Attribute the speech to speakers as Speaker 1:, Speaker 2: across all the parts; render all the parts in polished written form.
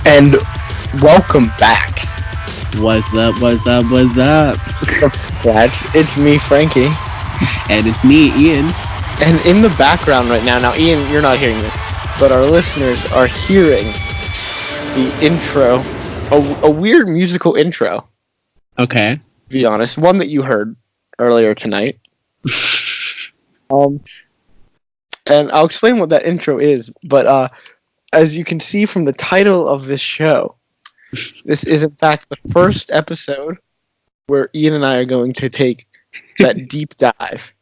Speaker 1: And welcome back.
Speaker 2: What's up, what's up, what's up?
Speaker 1: It's me, Frankie.
Speaker 2: And it's me, Ian.
Speaker 1: And in the background right now, Ian, you're not hearing this, but our listeners are hearing the intro, a weird musical intro.
Speaker 2: Okay.
Speaker 1: To be honest, one that you heard earlier tonight. And I'll explain what that intro is, but as you can see from the title of this show, this is in fact the first episode where Ian and I are going to take that deep dive,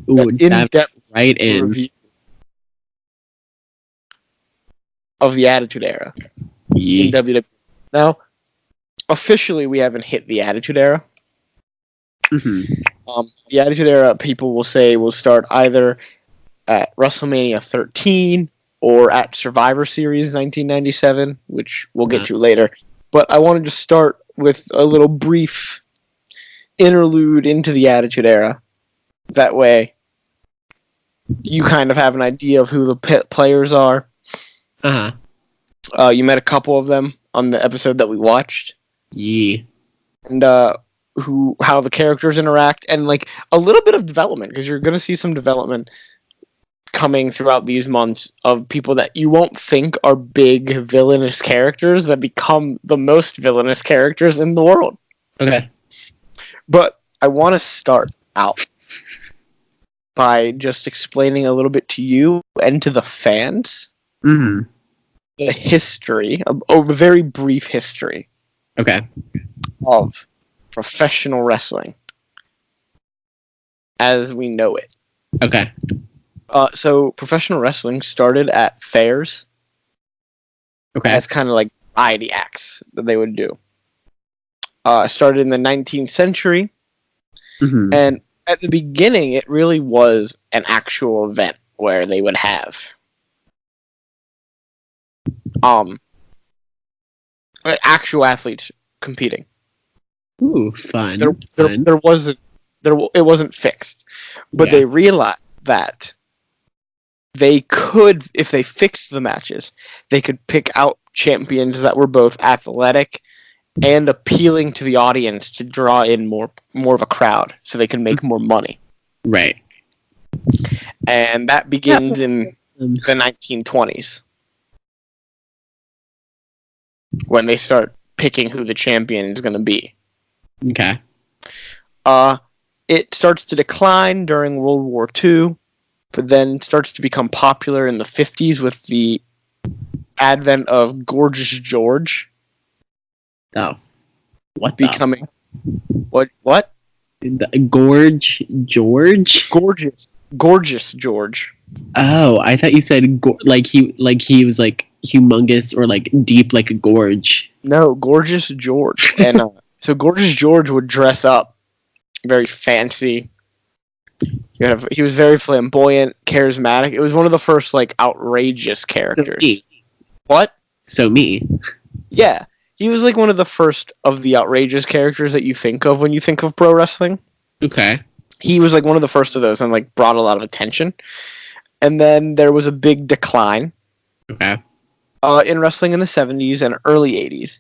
Speaker 2: Ooh,
Speaker 1: that in-depth
Speaker 2: right in
Speaker 1: review of the Attitude Era in WWF. Now, officially, we haven't hit the Attitude Era.
Speaker 2: Mm-hmm.
Speaker 1: The Attitude Era, people will say, will start either at WrestleMania 13 or at Survivor Series 1997, which we'll get to later. But I wanted to start with a little brief interlude into the Attitude Era. That way, you kind of have an idea of who the players are.
Speaker 2: Uh-huh.
Speaker 1: You met a couple of them on the episode that we watched.
Speaker 2: Yeah.
Speaker 1: And how the characters interact, and like a little bit of development, because you're going to see some development coming throughout these months of people that you won't think are big villainous characters that become the most villainous characters in the world.
Speaker 2: Okay.
Speaker 1: But I want to start out by just explaining a little bit to you and to the fans
Speaker 2: Mm-hmm.
Speaker 1: the history, a very brief history.
Speaker 2: Okay.
Speaker 1: Of professional wrestling as we know it.
Speaker 2: Okay.
Speaker 1: So professional wrestling started at fairs.
Speaker 2: Okay.
Speaker 1: As kind of like variety acts that they would do. Started in the 19th century.
Speaker 2: Mm-hmm.
Speaker 1: And at the beginning, it really was an actual event where they would have actual athletes competing.
Speaker 2: Ooh, fun.
Speaker 1: It wasn't fixed, but they realized that they could, if they fixed the matches, they could pick out champions that were both athletic and appealing to the audience to draw in more of a crowd, so they can make more money.
Speaker 2: Right.
Speaker 1: And that begins in the 1920s, when they start picking who the champion is going to be.
Speaker 2: Okay.
Speaker 1: It starts to decline during World War II, but then starts to become popular in the 50s with the advent of Gorgeous George.
Speaker 2: Oh. What
Speaker 1: becoming... What?
Speaker 2: Gorge George?
Speaker 1: Gorgeous George.
Speaker 2: Oh, I thought you said he was like humongous or like deep like a gorge.
Speaker 1: No, Gorgeous George. And so Gorgeous George would dress up very fancy. He was very flamboyant, charismatic. It was one of the first like outrageous characters.
Speaker 2: Me.
Speaker 1: What?
Speaker 2: So me.
Speaker 1: Yeah. He was like one of the first of the outrageous characters that you think of when you think of pro wrestling.
Speaker 2: Okay.
Speaker 1: He was like one of the first of those and like brought a lot of attention. And then there was a big decline.
Speaker 2: Okay.
Speaker 1: In wrestling in the 70s and early 80s.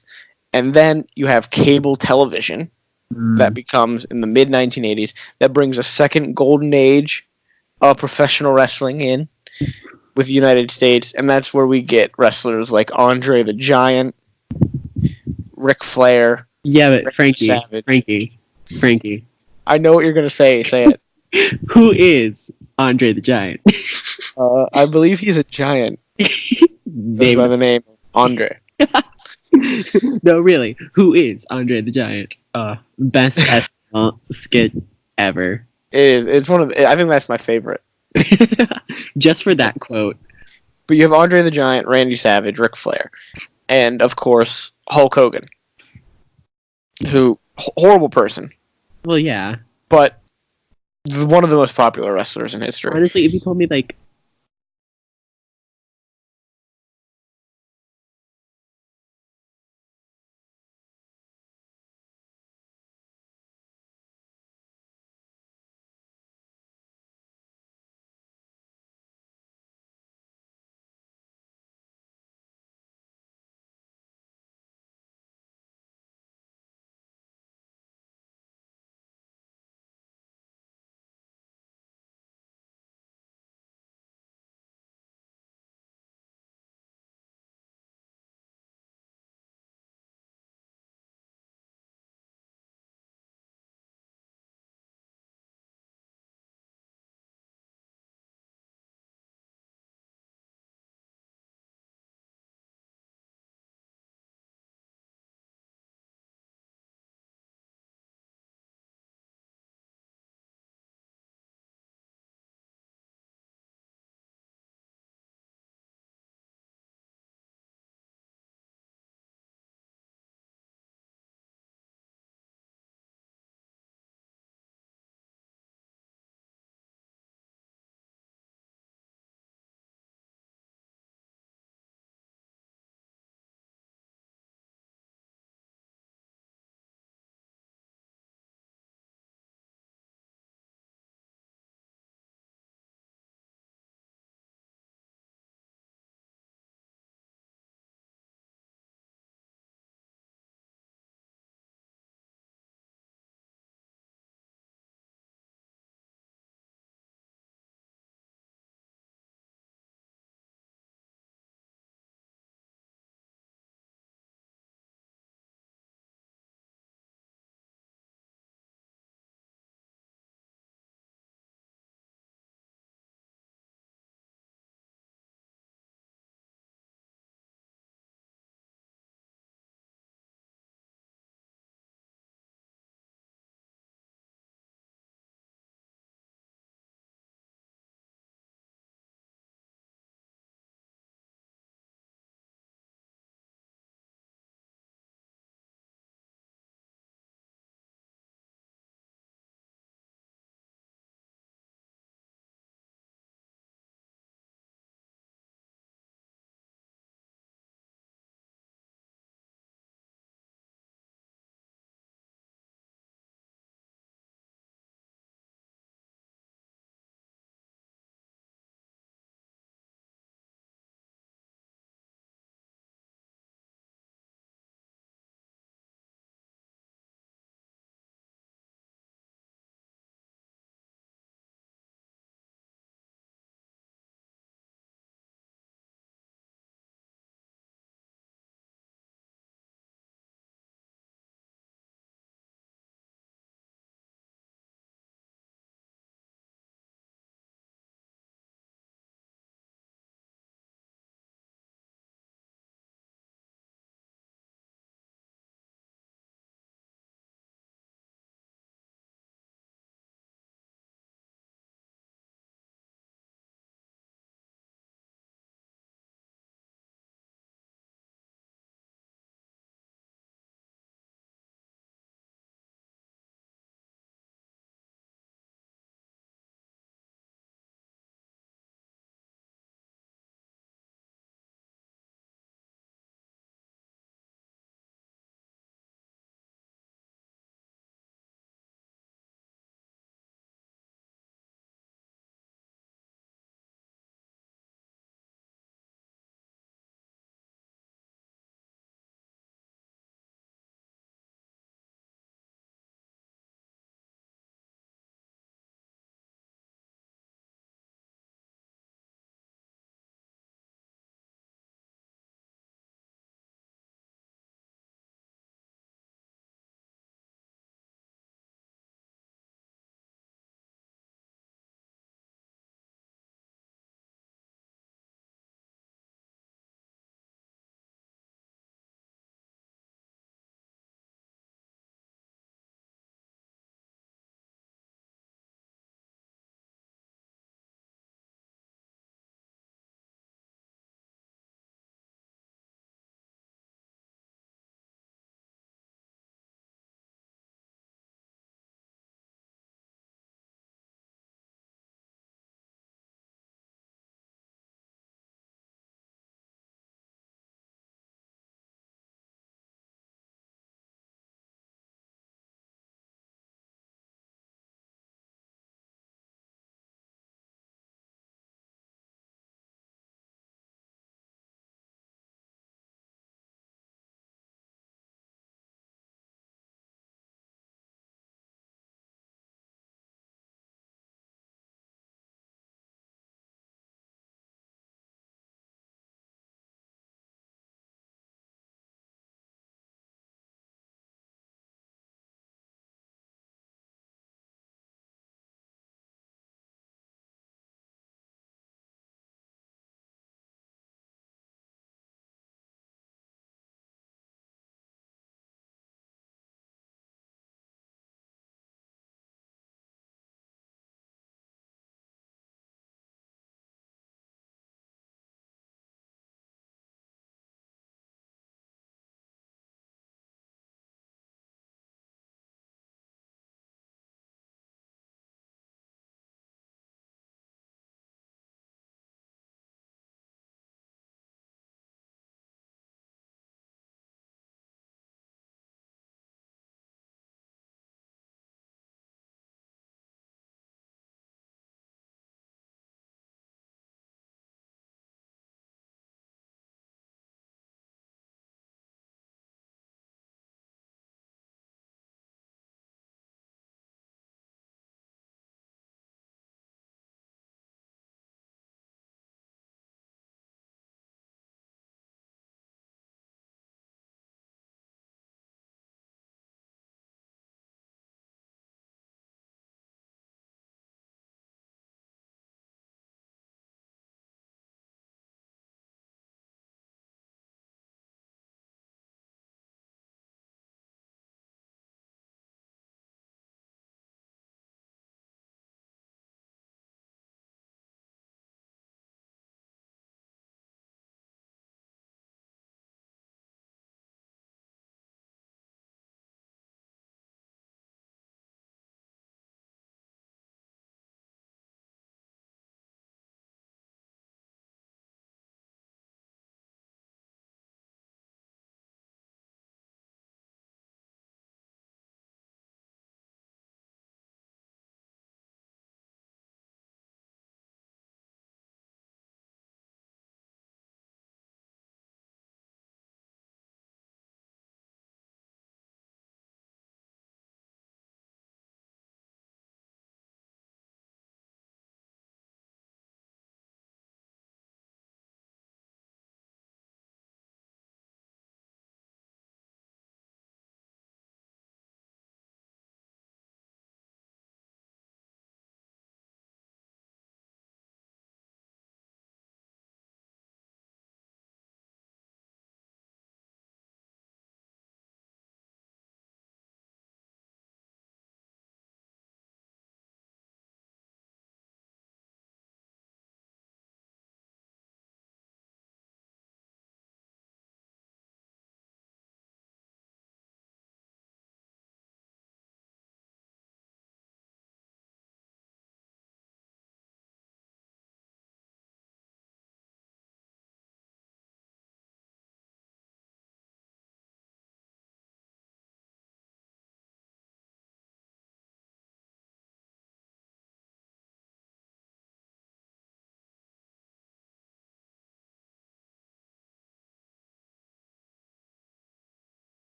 Speaker 1: And then you have cable television that becomes in the mid 1980s, that brings a second golden age of professional wrestling in with the United States, and that's where we get wrestlers like Andre the Giant, Ric Flair.
Speaker 2: Yeah, but
Speaker 1: Frankie. I know what you're gonna say. Say
Speaker 2: it. Who is Andre the Giant?
Speaker 1: I believe he's a giant. By the name Andre.
Speaker 2: No, really. Who is Andre the Giant? Best SNL skit ever.
Speaker 1: It is. It's one of. I think that's my favorite.
Speaker 2: Just for that quote.
Speaker 1: But you have Andre the Giant, Randy Savage, Ric Flair, and of course Hulk Hogan, who horrible person.
Speaker 2: Well, yeah,
Speaker 1: but one of the most popular wrestlers in history.
Speaker 2: Honestly, if you told me like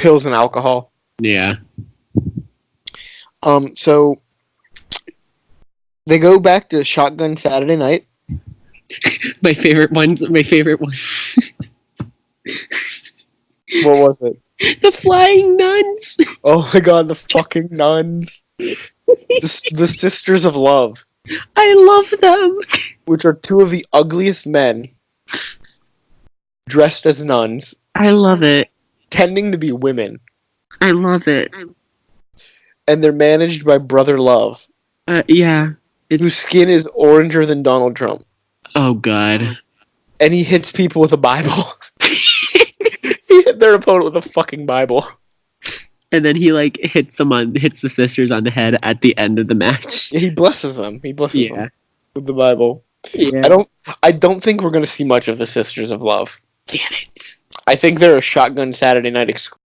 Speaker 1: pills and alcohol.
Speaker 2: Yeah.
Speaker 1: So they go back to Shotgun Saturday Night.
Speaker 2: My favorite one.
Speaker 1: What was it?
Speaker 2: The flying nuns.
Speaker 1: Oh my god, the fucking nuns. The Sisters of Love.
Speaker 2: I love them.
Speaker 1: Which are two of the ugliest men dressed as nuns.
Speaker 2: I love it.
Speaker 1: Tending to be women.
Speaker 2: I love it.
Speaker 1: And they're managed by Brother Love.
Speaker 2: Yeah.
Speaker 1: Whose skin is oranger than Donald Trump.
Speaker 2: Oh, God.
Speaker 1: And he hits people with a Bible. He hit their opponent with a fucking Bible.
Speaker 2: And then he, hits the sisters on the head at the end of the match.
Speaker 1: He blesses them. He blesses them with the Bible.
Speaker 2: Yeah.
Speaker 1: I don't think we're going to see much of the Sisters of Love.
Speaker 2: Damn it.
Speaker 1: I think they're a Shotgun Saturday Night exclusive.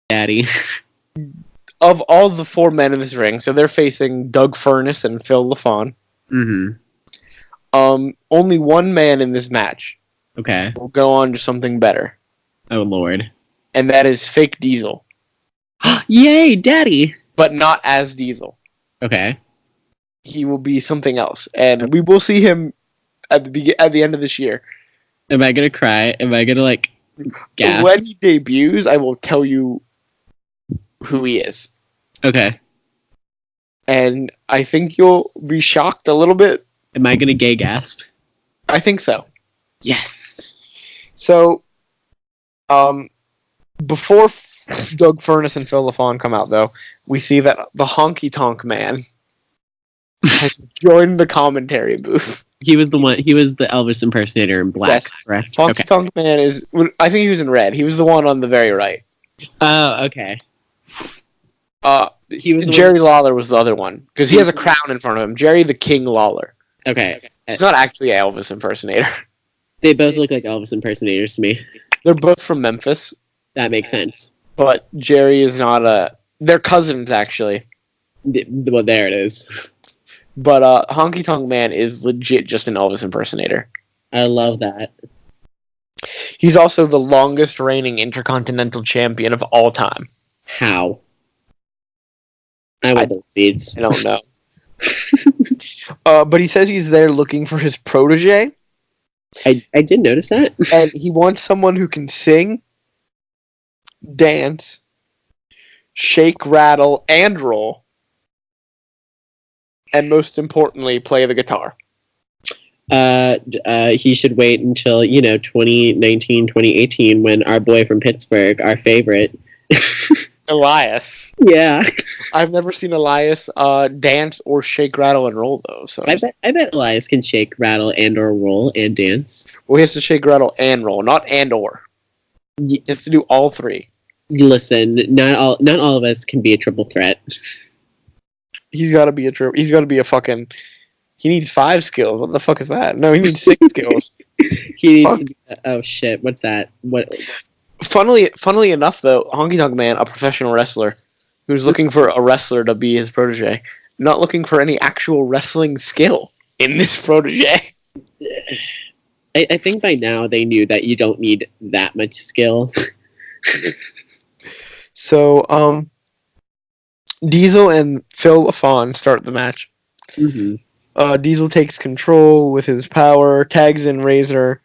Speaker 2: Daddy.
Speaker 1: Of all the four men in this ring, so they're facing Doug Furness and Phil LaFawn.
Speaker 2: Mm-hmm.
Speaker 1: Only one man in this match
Speaker 2: Okay.
Speaker 1: will go on to something better.
Speaker 2: Oh, Lord.
Speaker 1: And that is Fake Diesel.
Speaker 2: Yay, Daddy!
Speaker 1: But not as Diesel.
Speaker 2: Okay.
Speaker 1: He will be something else. And we will see him at the end of this year.
Speaker 2: Am I gonna cry? Am I gonna, gasp?
Speaker 1: When he debuts, I will tell you who he is.
Speaker 2: Okay.
Speaker 1: And I think you'll be shocked a little bit.
Speaker 2: Am I gonna gay gasp?
Speaker 1: I think so.
Speaker 2: Yes!
Speaker 1: So, before Doug Furness and Phil LaFawn come out, though, we see that the Honky Tonk Man has joined the commentary booth.
Speaker 2: He was the Elvis impersonator in black,
Speaker 1: Yes.
Speaker 2: correct?
Speaker 1: Honky Tonk Man is, I think he was in red. He was the one on the very right.
Speaker 2: Oh, okay.
Speaker 1: He was Jerry Lawler was the other one, because he has a crown in front of him. Jerry the King Lawler.
Speaker 2: Okay.
Speaker 1: He's not actually an Elvis impersonator.
Speaker 2: They both look like Elvis impersonators to me.
Speaker 1: They're both from Memphis.
Speaker 2: That makes sense.
Speaker 1: But Jerry is not a... They're cousins, actually.
Speaker 2: Well, there it is.
Speaker 1: But Honky Tonk Man is legit just an Elvis impersonator.
Speaker 2: I love that.
Speaker 1: He's also the longest reigning Intercontinental Champion of all time.
Speaker 2: How? I want those seeds.
Speaker 1: I don't know. But he says he's there looking for his protege.
Speaker 2: I did notice that.
Speaker 1: And he wants someone who can sing, dance, shake, rattle, and roll. And most importantly, play the guitar.
Speaker 2: He should wait until, 2019, 2018, when our boy from Pittsburgh, our favorite...
Speaker 1: Elias.
Speaker 2: Yeah.
Speaker 1: I've never seen Elias dance or shake, rattle, and roll, though. So
Speaker 2: I bet Elias can shake, rattle, and or roll and dance.
Speaker 1: Well, he has to shake, rattle, and roll, not and or. He has to do all three.
Speaker 2: Listen, not all of us can be a triple threat.
Speaker 1: He's got to be he's got to be a fucking. He needs 5 skills. What the fuck is that? No, he needs 6 skills.
Speaker 2: He needs to be. Oh shit! What's that? What?
Speaker 1: Funnily enough, though, Honky Tonk Man, a professional wrestler, who's looking for a wrestler to be his protege, not looking for any actual wrestling skill in this protege.
Speaker 2: I think by now they knew that you don't need that much skill.
Speaker 1: So, Diesel and Phil LaFawn start the match.
Speaker 2: Mm-hmm.
Speaker 1: Diesel takes control with his power, tags in Razor.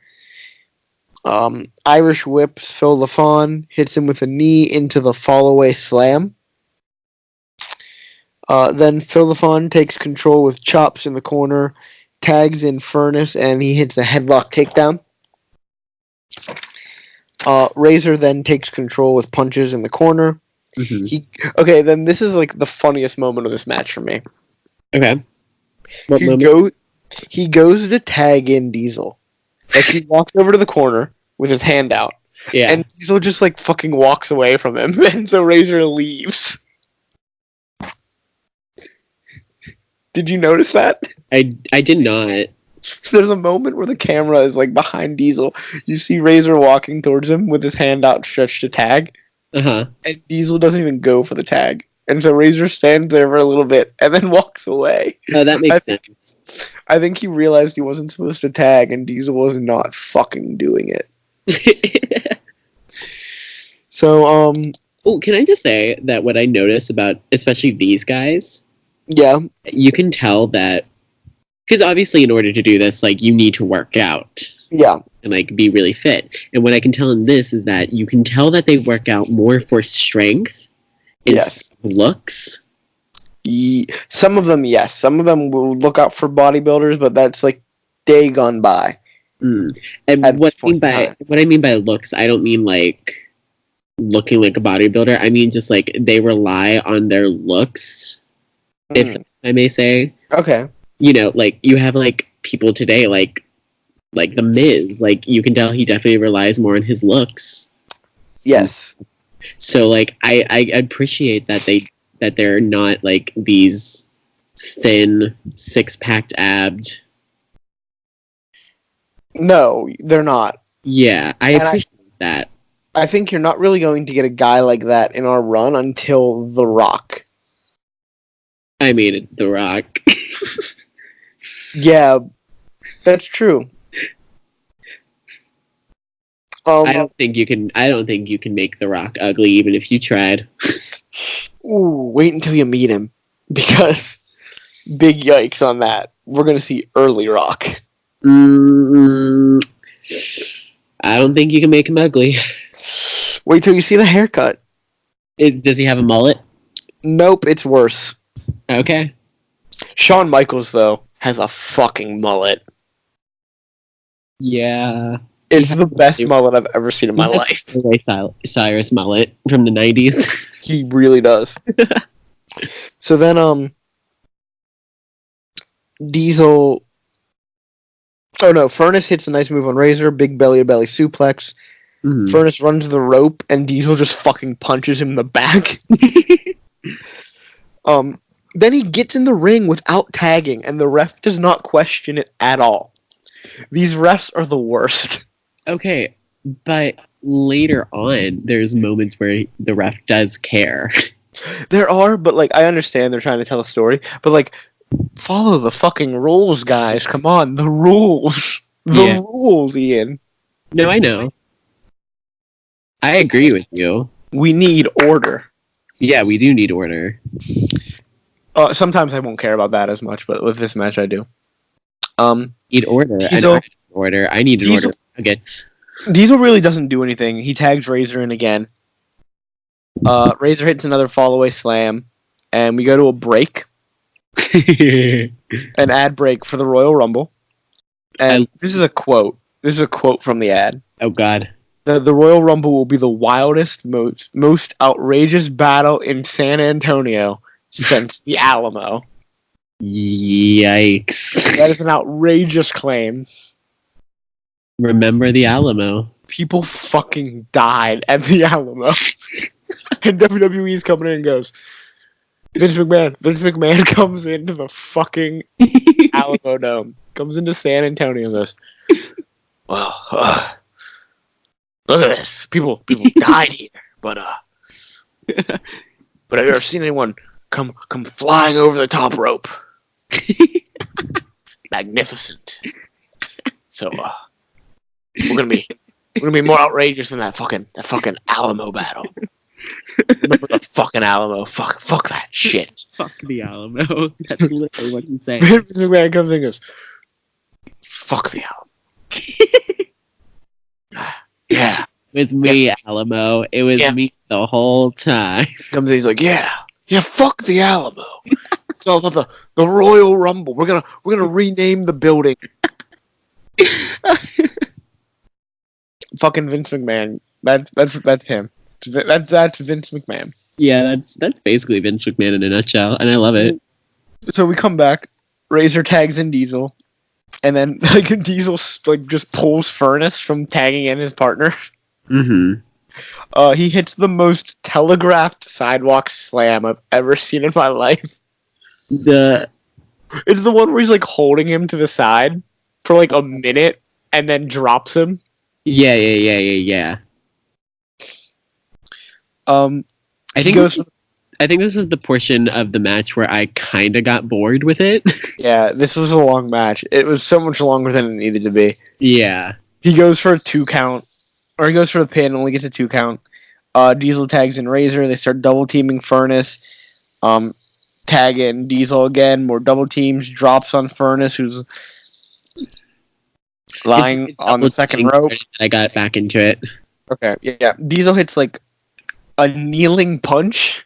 Speaker 1: Irish whips Phil LaFawn, hits him with a knee into the fallaway slam. Then Phil LaFawn takes control with chops in the corner, tags in Furnace, and he hits a headlock takedown. Razor then takes control with punches in the corner.
Speaker 2: Mm-hmm.
Speaker 1: Then this is like the funniest moment of this match for me.
Speaker 2: Okay. What moment?
Speaker 1: He goes to tag in Diesel. Like, he walks over to the corner with his hand out.
Speaker 2: Yeah.
Speaker 1: And Diesel just, like, fucking walks away from him. And so Razor leaves. Did you notice that?
Speaker 2: I did not.
Speaker 1: There's a moment where the camera is, like, behind Diesel. You see Razor walking towards him with his hand outstretched to tag.
Speaker 2: Uh-huh.
Speaker 1: And Diesel doesn't even go for the tag. And so Razor stands there for a little bit and then walks away.
Speaker 2: Oh, that makes sense.
Speaker 1: I think he realized he wasn't supposed to tag, and Diesel was not fucking doing it. So,
Speaker 2: Oh, can I just say that what I notice about, especially these guys,
Speaker 1: yeah,
Speaker 2: you can tell that, because obviously in order to do this, like, you need to work out.
Speaker 1: yeah,
Speaker 2: And, like, be really fit. And what I can tell in this is that you can tell that they work out more for strength and
Speaker 1: yes.
Speaker 2: looks.
Speaker 1: Some of them, yes. Some of them will look out for bodybuilders, but that's like day gone by.
Speaker 2: And what I mean by looks, I don't mean like looking like a bodybuilder. I mean just like they rely on their looks, if I may say.
Speaker 1: Okay.
Speaker 2: You know, like you have like people today, like the Miz. Like you can tell he definitely relies more on his looks.
Speaker 1: Yes.
Speaker 2: So like I appreciate that they're not like these thin, 6-packed abbed.
Speaker 1: No, they're not.
Speaker 2: Yeah, I appreciate that.
Speaker 1: I think you're not really going to get a guy like that in our run until The Rock.
Speaker 2: I mean, it's The Rock.
Speaker 1: Yeah, that's true.
Speaker 2: I don't think you can make The Rock ugly, even if you tried.
Speaker 1: Ooh, wait until you meet him, because big yikes on that. We're gonna see early Rock.
Speaker 2: I don't think you can make him ugly.
Speaker 1: Wait till you see the haircut.
Speaker 2: Does he have a mullet?
Speaker 1: Nope, it's worse.
Speaker 2: Okay.
Speaker 1: Shawn Michaels, though, has a fucking mullet.
Speaker 2: Yeah.
Speaker 1: It's the best mullet I've ever seen in my life.
Speaker 2: Cyrus mullet from the 90s.
Speaker 1: He really does. So then, Diesel... Oh no, Furnace hits a nice move on Razor, big belly-to-belly suplex. Mm-hmm. Furnace runs the rope, and Diesel just fucking punches him in the back. Then he gets in the ring without tagging, and the ref does not question it at all. These refs are the worst.
Speaker 2: Okay, but later on, there's moments where the ref does care.
Speaker 1: There are, but, like, I understand they're trying to tell a story, but, like, follow the fucking rules, guys. Come on, the rules. The rules, Ian.
Speaker 2: No, I know. I agree with you.
Speaker 1: We need order.
Speaker 2: Yeah, we do need order.
Speaker 1: Sometimes I won't care about that as much, but with this match I do.
Speaker 2: Need order. I need order. Nuggets.
Speaker 1: Diesel really doesn't do anything. He tags Razor in again. Razor hits another fallaway slam, and we go to a break. An ad break for the Royal Rumble. And this is a quote. This is a quote from the ad.
Speaker 2: Oh, God.
Speaker 1: The Royal Rumble will be the wildest, most outrageous battle in San Antonio since the Alamo.
Speaker 2: Yikes.
Speaker 1: That is an outrageous claim.
Speaker 2: Remember the Alamo.
Speaker 1: People fucking died at the Alamo. And WWE's coming in and goes, Vince McMahon comes into the fucking Alamo Dome. Comes into San Antonio and goes, well, look at this. People died here, but have you ever seen anyone come flying over the top rope? Magnificent. So we're gonna be more outrageous than that fucking Alamo battle. Remember the fucking Alamo? Fuck that shit.
Speaker 2: Fuck the Alamo. That's literally what he's saying.
Speaker 1: Vince McMahon comes in and goes, fuck the Alamo. Yeah.
Speaker 2: It was me, Alamo. It was me the whole time.
Speaker 1: Comes in, he's like, yeah, fuck the Alamo. It's all about the Royal Rumble. We're gonna rename the building. Fucking Vince McMahon. That's him. That's Vince McMahon.
Speaker 2: Yeah, that's basically Vince McMahon in a nutshell, and I love it.
Speaker 1: So we come back. Razor tags in Diesel, and then Diesel just pulls Furnace from tagging in his partner.
Speaker 2: Mm-hmm.
Speaker 1: He hits the most telegraphed sidewalk slam I've ever seen in my life. It's the one where he's holding him to the side for a minute and then drops him.
Speaker 2: Yeah. I think this was the portion of the match where I kind of got bored with it.
Speaker 1: Yeah, this was a long match. It was so much longer than it needed to be.
Speaker 2: Yeah.
Speaker 1: He goes for a 2 count, or he goes for a pin, only gets a 2 count. Diesel tags in Razor. They start double teaming Furnace. Tag in Diesel again. More double teams. Drops on Furnace, who's lying on the second rope.
Speaker 2: I got back into it.
Speaker 1: Okay, yeah. Diesel hits a kneeling punch.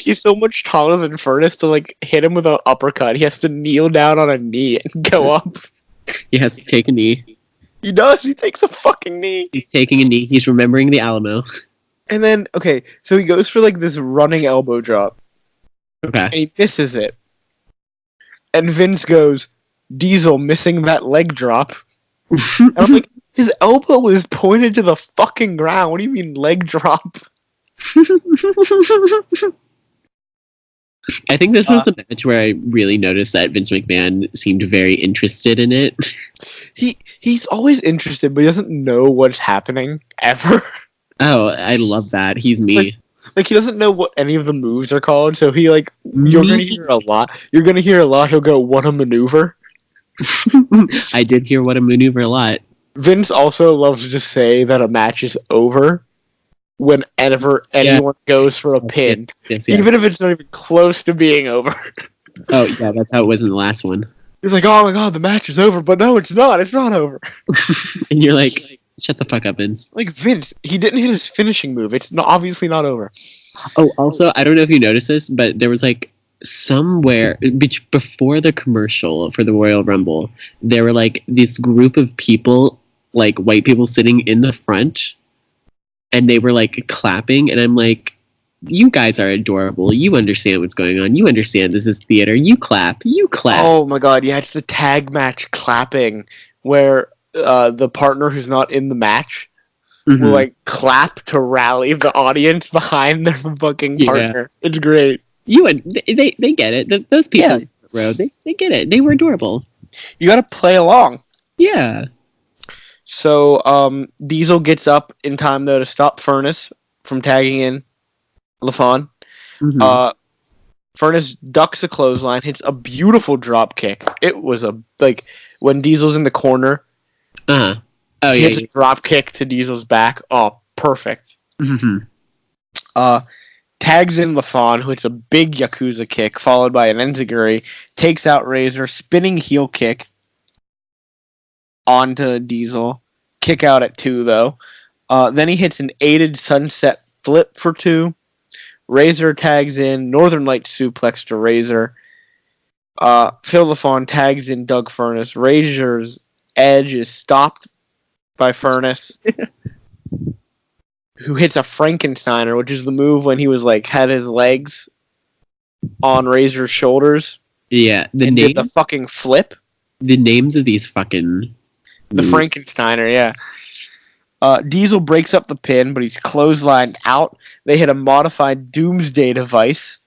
Speaker 1: He's so much taller than Furnace to hit him with an uppercut. He has to kneel down on a knee and go up.
Speaker 2: He has to take a knee.
Speaker 1: He does. He takes a fucking knee.
Speaker 2: He's taking a knee. He's remembering the Alamo.
Speaker 1: And then, okay, so he goes for this running elbow drop.
Speaker 2: Okay.
Speaker 1: And he misses it. And Vince goes, Diesel missing that leg drop. And I'm like, his elbow is pointed to the fucking ground. What do you mean leg drop?
Speaker 2: I think this was the match where I really noticed that Vince McMahon seemed very interested in it.
Speaker 1: He's always interested, but he doesn't know what's happening ever.
Speaker 2: Oh, I love that. He's me.
Speaker 1: He doesn't know what any of the moves are called, so he you're gonna hear a lot. You're gonna hear a lot. He'll go, "What a maneuver!"
Speaker 2: I did hear "What a maneuver" a lot.
Speaker 1: Vince also loves to say that a match is over whenever anyone goes for a pin, even if it's not even close to being over.
Speaker 2: Oh yeah, that's how it was in the last one.
Speaker 1: He's like, "Oh my god, the match is over," but no, it's not. It's not over.
Speaker 2: And you're like, "Shut the fuck up, Vince."
Speaker 1: Vince, he didn't hit his finishing move. It's obviously not over.
Speaker 2: Oh, also, I don't know if you noticed this, but there was somewhere before the commercial for the Royal Rumble, there were this group of people, white people sitting in the front, and they were clapping, and I'm like, you guys are adorable. You understand what's going on. You understand this is theater. You clap.
Speaker 1: Oh my god, yeah, it's the tag match clapping where the partner who's not in the match will clap to rally the audience behind their fucking partner. Yeah. It's great.
Speaker 2: They get it. Those people, bro, they get it. They were adorable.
Speaker 1: You gotta play along.
Speaker 2: Yeah.
Speaker 1: So Diesel gets up in time though to stop Furnace from tagging in LaFon. Mm-hmm. Furnace ducks a clothesline, hits a beautiful drop kick. It was when Diesel's in the corner.
Speaker 2: Oh
Speaker 1: he hits a drop kick to Diesel's back. Oh, perfect.
Speaker 2: Mm-hmm.
Speaker 1: Tags in LaFon, who hits a big Yakuza kick, followed by an enziguri, takes out Razor, spinning heel kick onto Diesel. Kick out at 2, though. Then he hits an aided sunset flip for 2. Razor tags in, Northern Light suplex to Razor. Phil LaFon tags in Doug Furnace. Razor's edge is stopped by Furnace. Who hits a Frankensteiner, which is the move when he was had his legs on Razor's shoulders.
Speaker 2: Yeah,
Speaker 1: did the fucking flip.
Speaker 2: The names of these fucking
Speaker 1: the Frankensteiner, yeah. Diesel breaks up the pin, but he's clotheslined out. They hit a modified Doomsday device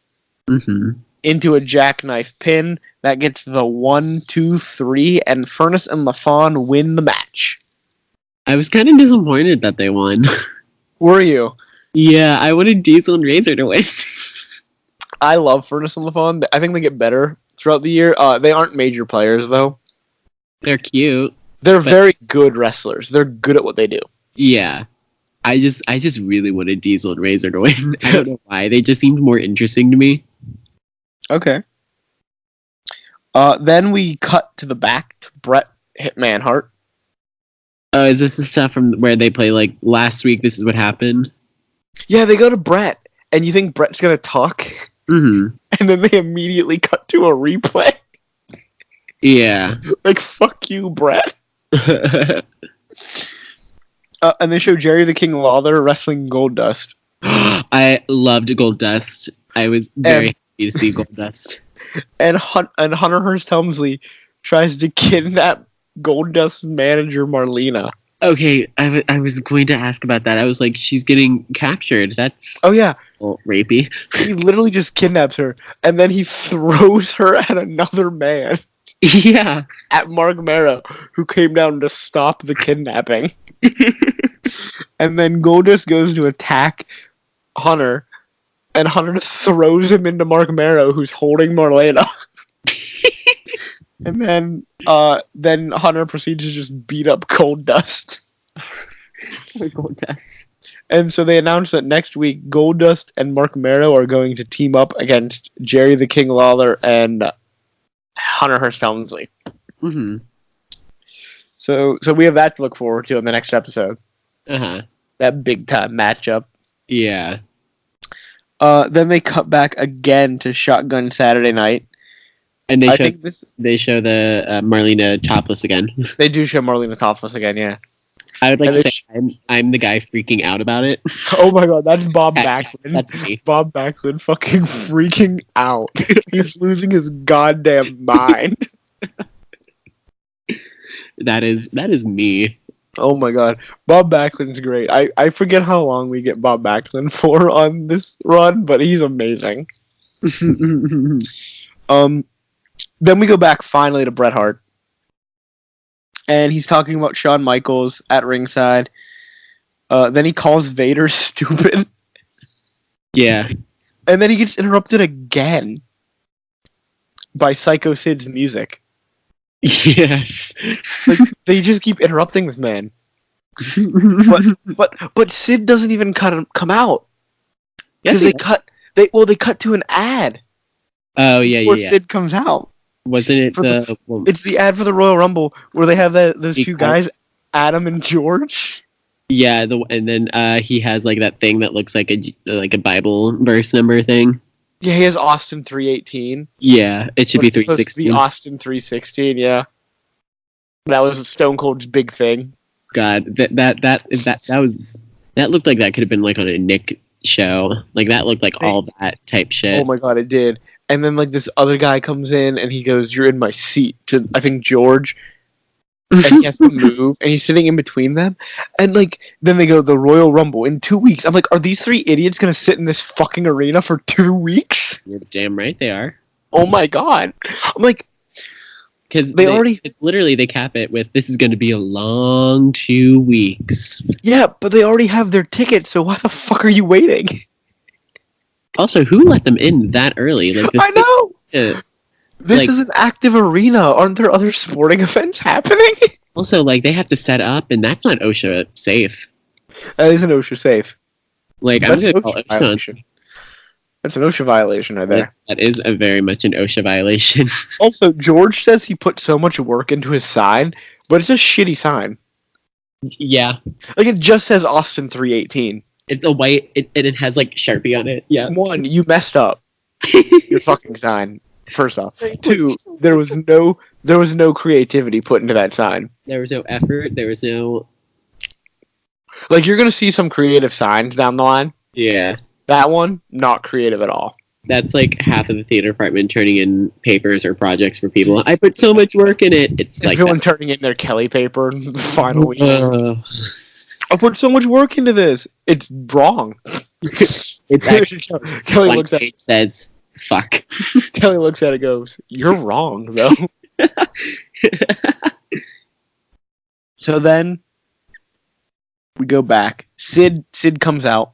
Speaker 1: into a jackknife pin. That gets the 1, 2, 3, and Furnace and LaFawn win the match.
Speaker 2: I was kind of disappointed that they won.
Speaker 1: Were you?
Speaker 2: Yeah, I wanted Diesel and Razor to win.
Speaker 1: I love Furnace and LaFawn. I think they get better throughout the year. They aren't major players, though.
Speaker 2: They're cute.
Speaker 1: They're very good wrestlers. They're good at what they do.
Speaker 2: Yeah. I just really wanted Diesel and Razor to win. I don't know why. They just seemed more interesting to me.
Speaker 1: Okay. Then we cut to the back to Bret Hitman Hart.
Speaker 2: Is this the stuff from where they play, like, last week, this is what happened?
Speaker 1: Yeah, they go to Bret, and you think Bret's going to talk?
Speaker 2: Mm-hmm.
Speaker 1: And then they immediately cut to a replay.
Speaker 2: Yeah.
Speaker 1: Like, fuck you, Bret. And they show Jerry the King Lawler wrestling Goldust.
Speaker 2: I loved Goldust. I was very happy to see Goldust.
Speaker 1: And Hunter Hearst Helmsley tries to kidnap Goldust's manager, Marlena.
Speaker 2: Okay, I was going to ask about that. I was like, she's getting captured. That's rapey.
Speaker 1: He literally just kidnaps her, and then he throws her at another man.
Speaker 2: Yeah.
Speaker 1: At Mark Marrow, who came down to stop the kidnapping. And then Goldust goes to attack Hunter, and Hunter throws him into Mark Marrow, who's holding Marlena. And then Hunter proceeds to just beat up Goldust.
Speaker 2: Goldust.
Speaker 1: And so they announced that next week, Goldust and Mark Marrow are going to team up against Jerry the King Lawler and Hunter Hearst Helmsley.
Speaker 2: Mm-hmm.
Speaker 1: So we have that to look forward to in the next episode.
Speaker 2: Uh-huh.
Speaker 1: That big time matchup.
Speaker 2: Yeah.
Speaker 1: Then they cut back again to Shotgun Saturday Night.
Speaker 2: And they show the Marlena topless again.
Speaker 1: They do show Marlena topless again, yeah.
Speaker 2: I would like to say I'm the guy freaking out about it.
Speaker 1: Oh my god, that's Bob Backlund.
Speaker 2: That's me.
Speaker 1: Bob Backlund fucking freaking out. He's losing his goddamn mind.
Speaker 2: That is me.
Speaker 1: Oh my god. Bob Backlund's great. I forget how long we get Bob Backlund for on this run, but he's amazing. Then we go back finally to Bret Hart. And he's talking about Shawn Michaels at ringside. Then he calls Vader stupid.
Speaker 2: Yeah.
Speaker 1: And then he gets interrupted again by Psycho Sid's music.
Speaker 2: Yes.
Speaker 1: Like, they just keep interrupting this man. But Sid doesn't even come out. Because they cut to an ad.
Speaker 2: Oh yeah,
Speaker 1: before Sid comes out.
Speaker 2: Wasn't it
Speaker 1: it's the ad for the Royal Rumble where they have those two guys, Adam and George.
Speaker 2: Yeah, and then he has like that thing that looks like a Bible verse number thing.
Speaker 1: Yeah, he has Austin 318.
Speaker 2: Yeah, it should be 316.
Speaker 1: Be Austin 316. Yeah, that was Stone Cold's big thing.
Speaker 2: God, that looked like that could have been like on a Nick show. Like that looked like all that type shit.
Speaker 1: Oh my god, it did. And then, like, this other guy comes in, and he goes, "You're in my seat," to, I think, George. And he has to move, and he's sitting in between them. And, like, then they go, the Royal Rumble in 2 weeks. I'm like, are these three idiots going to sit in this fucking arena for 2 weeks?
Speaker 2: You're damn right they are.
Speaker 1: Oh, my God. I'm like...
Speaker 2: Because it's literally, they cap it with, this is going to be a long 2 weeks.
Speaker 1: Yeah, but they already have their tickets, so why the fuck are you waiting?
Speaker 2: Also, who let them in that early? Like
Speaker 1: I know! This is an active arena. Aren't there other sporting events happening?
Speaker 2: Also, like, they have to set up, and that's not OSHA safe.
Speaker 1: That isn't OSHA safe.
Speaker 2: Like,
Speaker 1: that's an OSHA violation. That's an OSHA violation right there.
Speaker 2: That is a very much an OSHA violation.
Speaker 1: Also, George says he put so much work into his sign, but it's a shitty sign.
Speaker 2: Yeah.
Speaker 1: Like, it just says Austin 318.
Speaker 2: It's a white, and it has, like, Sharpie on it. Yeah.
Speaker 1: One, you messed up your fucking sign, first off. Two, there was no creativity put into that sign.
Speaker 2: There was no effort. There was no...
Speaker 1: Like, you're going to see some creative signs down the line.
Speaker 2: Yeah.
Speaker 1: That one, not creative at all.
Speaker 2: That's like half of the theater department turning in papers or projects for people. I put so much work in it. It's like
Speaker 1: everyone turning in their Kelly paper in the final week. I put so much work into this. It's wrong.
Speaker 2: It's actually
Speaker 1: Kelly looks at
Speaker 2: it says Fuck.
Speaker 1: Kelly looks at it and goes, "You're wrong, though." So then we go back. Sid comes out.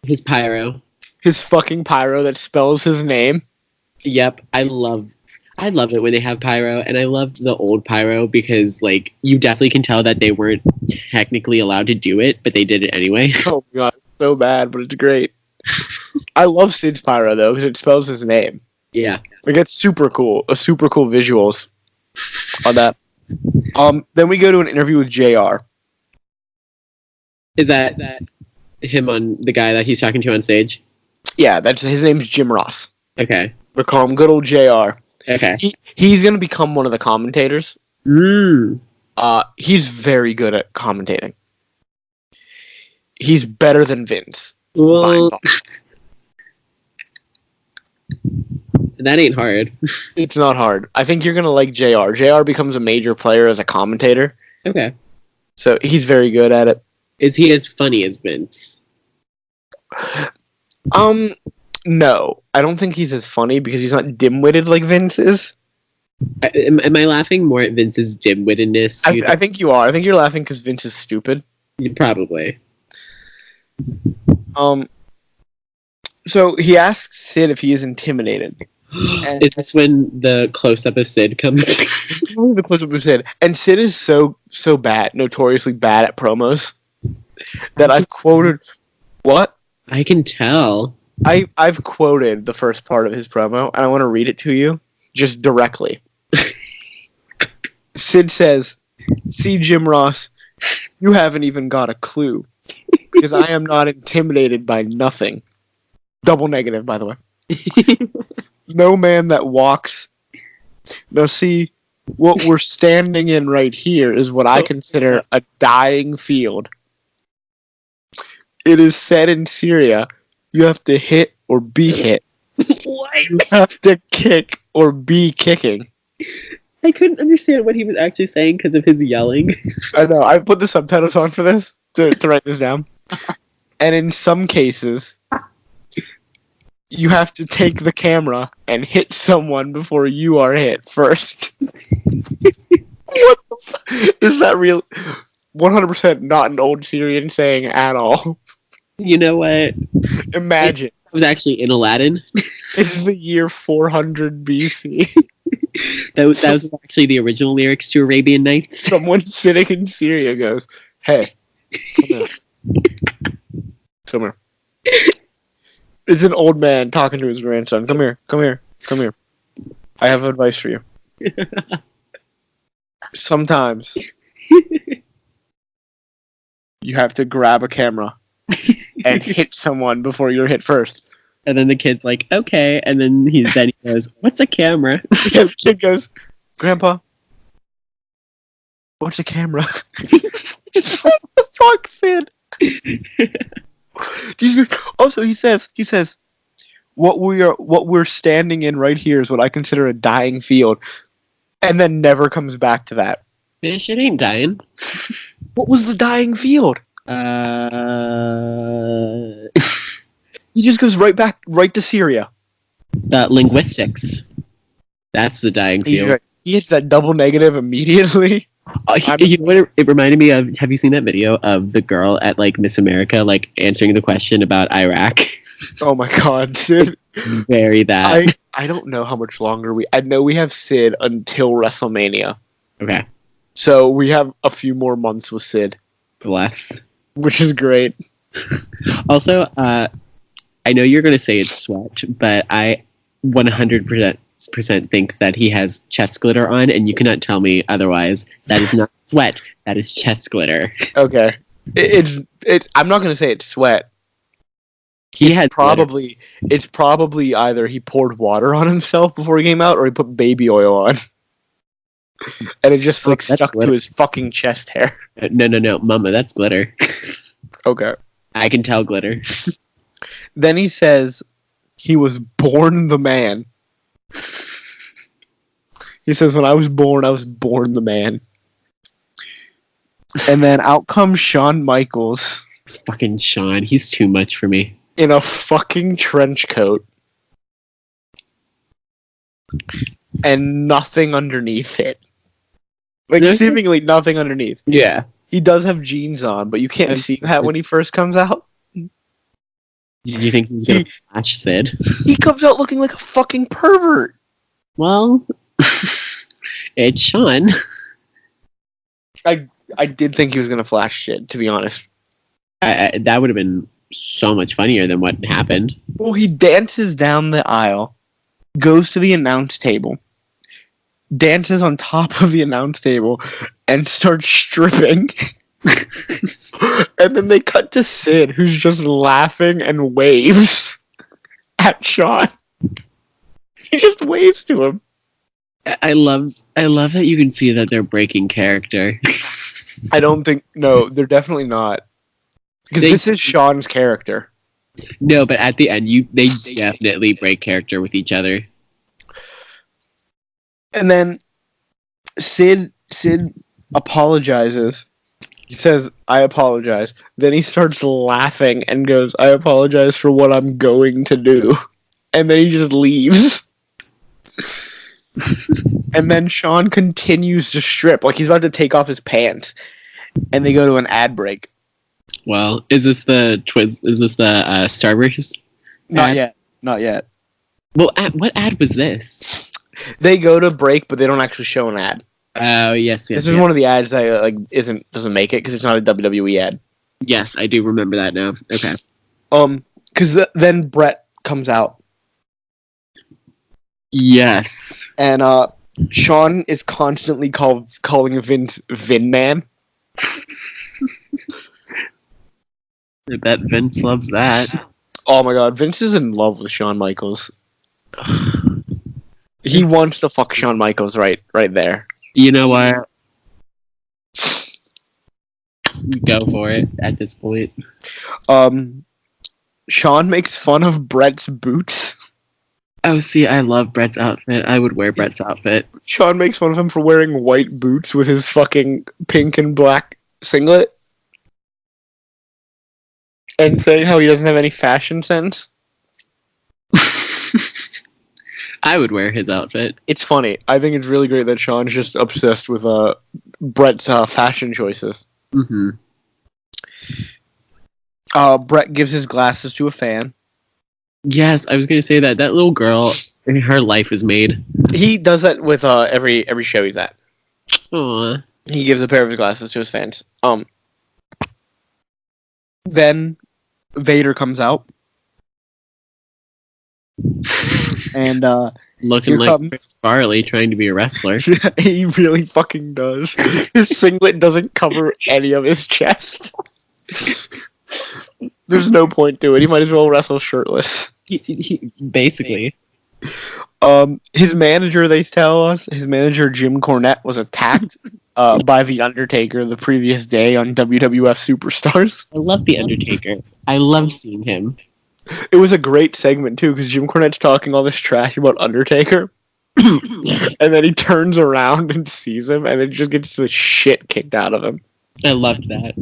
Speaker 2: His pyro.
Speaker 1: His fucking pyro that spells his name.
Speaker 2: Yep, I love it when they have pyro, and I loved the old pyro because, like, you definitely can tell that they weren't technically allowed to do it, but they did it anyway.
Speaker 1: Oh my god, it's so bad, but it's great. I love Sid's pyro though because it spells his name.
Speaker 2: Yeah,
Speaker 1: like it's super cool. Super cool visuals on that. Then we go to an interview with JR.
Speaker 2: Is that him on the guy that he's talking to on stage?
Speaker 1: Yeah, that's his name's Jim Ross.
Speaker 2: Okay,
Speaker 1: we call him good old JR.
Speaker 2: Okay,
Speaker 1: he's gonna become one of the commentators. He's very good at commentating. He's better than Vince.
Speaker 2: Well, that ain't hard.
Speaker 1: It's not hard. I think you're gonna like JR. JR becomes a major player as a commentator.
Speaker 2: Okay.
Speaker 1: So he's very good at it.
Speaker 2: Is he as funny as Vince?
Speaker 1: No. I don't think he's as funny because he's not dim-witted like Vince is.
Speaker 2: Am I laughing more at Vince's dim-wittedness?
Speaker 1: I think you are. I think you're laughing because Vince is stupid.
Speaker 2: Probably.
Speaker 1: So he asks Sid if he is intimidated.
Speaker 2: And is this when the close-up of Sid comes?
Speaker 1: The close-up of Sid. And Sid is so bad, notoriously bad at promos, that I've quoted... What?
Speaker 2: I can tell.
Speaker 1: I've quoted the first part of his promo, and I want to read it to you, just directly. Sid says, "See, Jim Ross, you haven't even got a clue, because I am not intimidated by nothing." Double negative, by the way. No man that walks. Now, see, what we're standing in right here is what I consider a dying field. It is said in Syria, you have to hit or be hit.
Speaker 2: What?
Speaker 1: You have to kick or be kicking.
Speaker 2: I couldn't understand what he was actually saying because of his yelling.
Speaker 1: I know. I put the subtitles on for this to write this down. And in some cases, you have to take the camera and hit someone before you are hit first. What the fuck? Is that real? 100% not an old Syrian saying at all.
Speaker 2: You know what?
Speaker 1: Imagine.
Speaker 2: It was actually in Aladdin.
Speaker 1: It's the year 400 BC.
Speaker 2: That was actually the original lyrics to Arabian Nights.
Speaker 1: Someone sitting in Syria goes, "Hey, come here. Come here." It's an old man talking to his grandson. Come here, come here, come here. I have advice for you. Sometimes you have to grab a camera and hit someone before you're hit first.
Speaker 2: And then the kid's like, "Okay," and then he goes, "What's a camera?"
Speaker 1: Yeah, the kid goes, "Grandpa, what's a camera?" What the fuck, Sid? Also, he says, what we're standing in right here is what I consider a dying field, and then never comes back to that.
Speaker 2: This shit ain't dying.
Speaker 1: What was the dying field? He just goes right to Syria.
Speaker 2: Linguistics. That's the dying field.
Speaker 1: He hits that double negative immediately.
Speaker 2: You know what it reminded me of? Have you seen that video of the girl at like Miss America like answering the question about Iraq?
Speaker 1: Oh my god, Sid.
Speaker 2: Very that.
Speaker 1: I don't know how much longer I know we have Sid until WrestleMania.
Speaker 2: Okay.
Speaker 1: So we have a few more months with Sid.
Speaker 2: Bless.
Speaker 1: Which is great.
Speaker 2: Also, I know you're going to say it's sweat, but I 100% think that he has chest glitter on, and you cannot tell me otherwise. That is not sweat. That is chest glitter. Okay.
Speaker 1: It's. I'm not going to say it's sweat. It's probably either he poured water on himself before he came out, or he put baby oil on. And it just stuck glitter to his fucking chest hair.
Speaker 2: No, Mama, that's glitter.
Speaker 1: Okay.
Speaker 2: I can tell glitter.
Speaker 1: Then he says he was born the man. He says, when I was born the man. And then out comes Shawn Michaels.
Speaker 2: Fucking Shawn, he's too much for me.
Speaker 1: In a fucking trench coat. and nothing underneath it. Like, seemingly nothing underneath.
Speaker 2: Yeah.
Speaker 1: He does have jeans on, but you can't see that when he first comes out.
Speaker 2: Do you think he's gonna flash Sid?
Speaker 1: He comes out looking like a fucking pervert.
Speaker 2: Well, it's Sean.
Speaker 1: I did think he was gonna flash Sid, to be honest.
Speaker 2: That would have been so much funnier than what happened.
Speaker 1: Well, he dances down the aisle, goes to the announce table, dances on top of the announce table, and starts stripping. And then they cut to Sid, who's just laughing and waves at Sean. He just waves to him.
Speaker 2: I love that you can see that they're breaking character.
Speaker 1: I don't think... No, they're definitely not. Because this is Sean's character.
Speaker 2: No, but at the end, they definitely break character with each other.
Speaker 1: And then Sid apologizes. He says, "I apologize." Then he starts laughing and goes, "I apologize for what I'm going to do." And then he just leaves. And then Sean continues to strip, like he's about to take off his pants. And they go to an ad break.
Speaker 2: Well, is this the Starburst?
Speaker 1: Not yet.
Speaker 2: Well, what ad was this?
Speaker 1: They go to break, but they don't actually show an ad.
Speaker 2: Oh, yes.
Speaker 1: This is one of the ads that doesn't make it because it's not a WWE ad.
Speaker 2: Yes, I do remember that now. Okay.
Speaker 1: Because then Brett comes out.
Speaker 2: Yes.
Speaker 1: And Sean is constantly calling Vince Vin Man.
Speaker 2: I bet Vince loves that.
Speaker 1: Oh my god, Vince is in love with Shawn Michaels. He wants to fuck Shawn Michaels right there.
Speaker 2: You know what? Go for it at this point.
Speaker 1: Shawn makes fun of Brett's boots.
Speaker 2: Oh, see, I love Brett's outfit. I would wear Brett's outfit.
Speaker 1: Shawn makes fun of him for wearing white boots with his fucking pink and black singlet. And saying how he doesn't have any fashion sense.
Speaker 2: I would wear his outfit.
Speaker 1: It's funny. I think it's really great that Sean's just obsessed with Brett's fashion choices.
Speaker 2: Mm-hmm.
Speaker 1: Brett gives his glasses to a fan.
Speaker 2: Yes, I was going to say that little girl, her life is made.
Speaker 1: He does that with every show he's at.
Speaker 2: Aww.
Speaker 1: He gives a pair of his glasses to his fans. Then Vader comes out. And
Speaker 2: looking like Chris Farley trying to be a wrestler.
Speaker 1: He really fucking does. His singlet doesn't cover any of his chest. There's no point to it. He might as well wrestle shirtless.
Speaker 2: He basically.
Speaker 1: His manager, they tell us, Jim Cornette, was attacked by The Undertaker the previous day on WWF Superstars.
Speaker 2: I love The Undertaker. I love seeing him.
Speaker 1: It was a great segment, too, because Jim Cornette's talking all this trash about Undertaker. And then he turns around and sees him, and then just gets the shit kicked out of him.
Speaker 2: I loved that.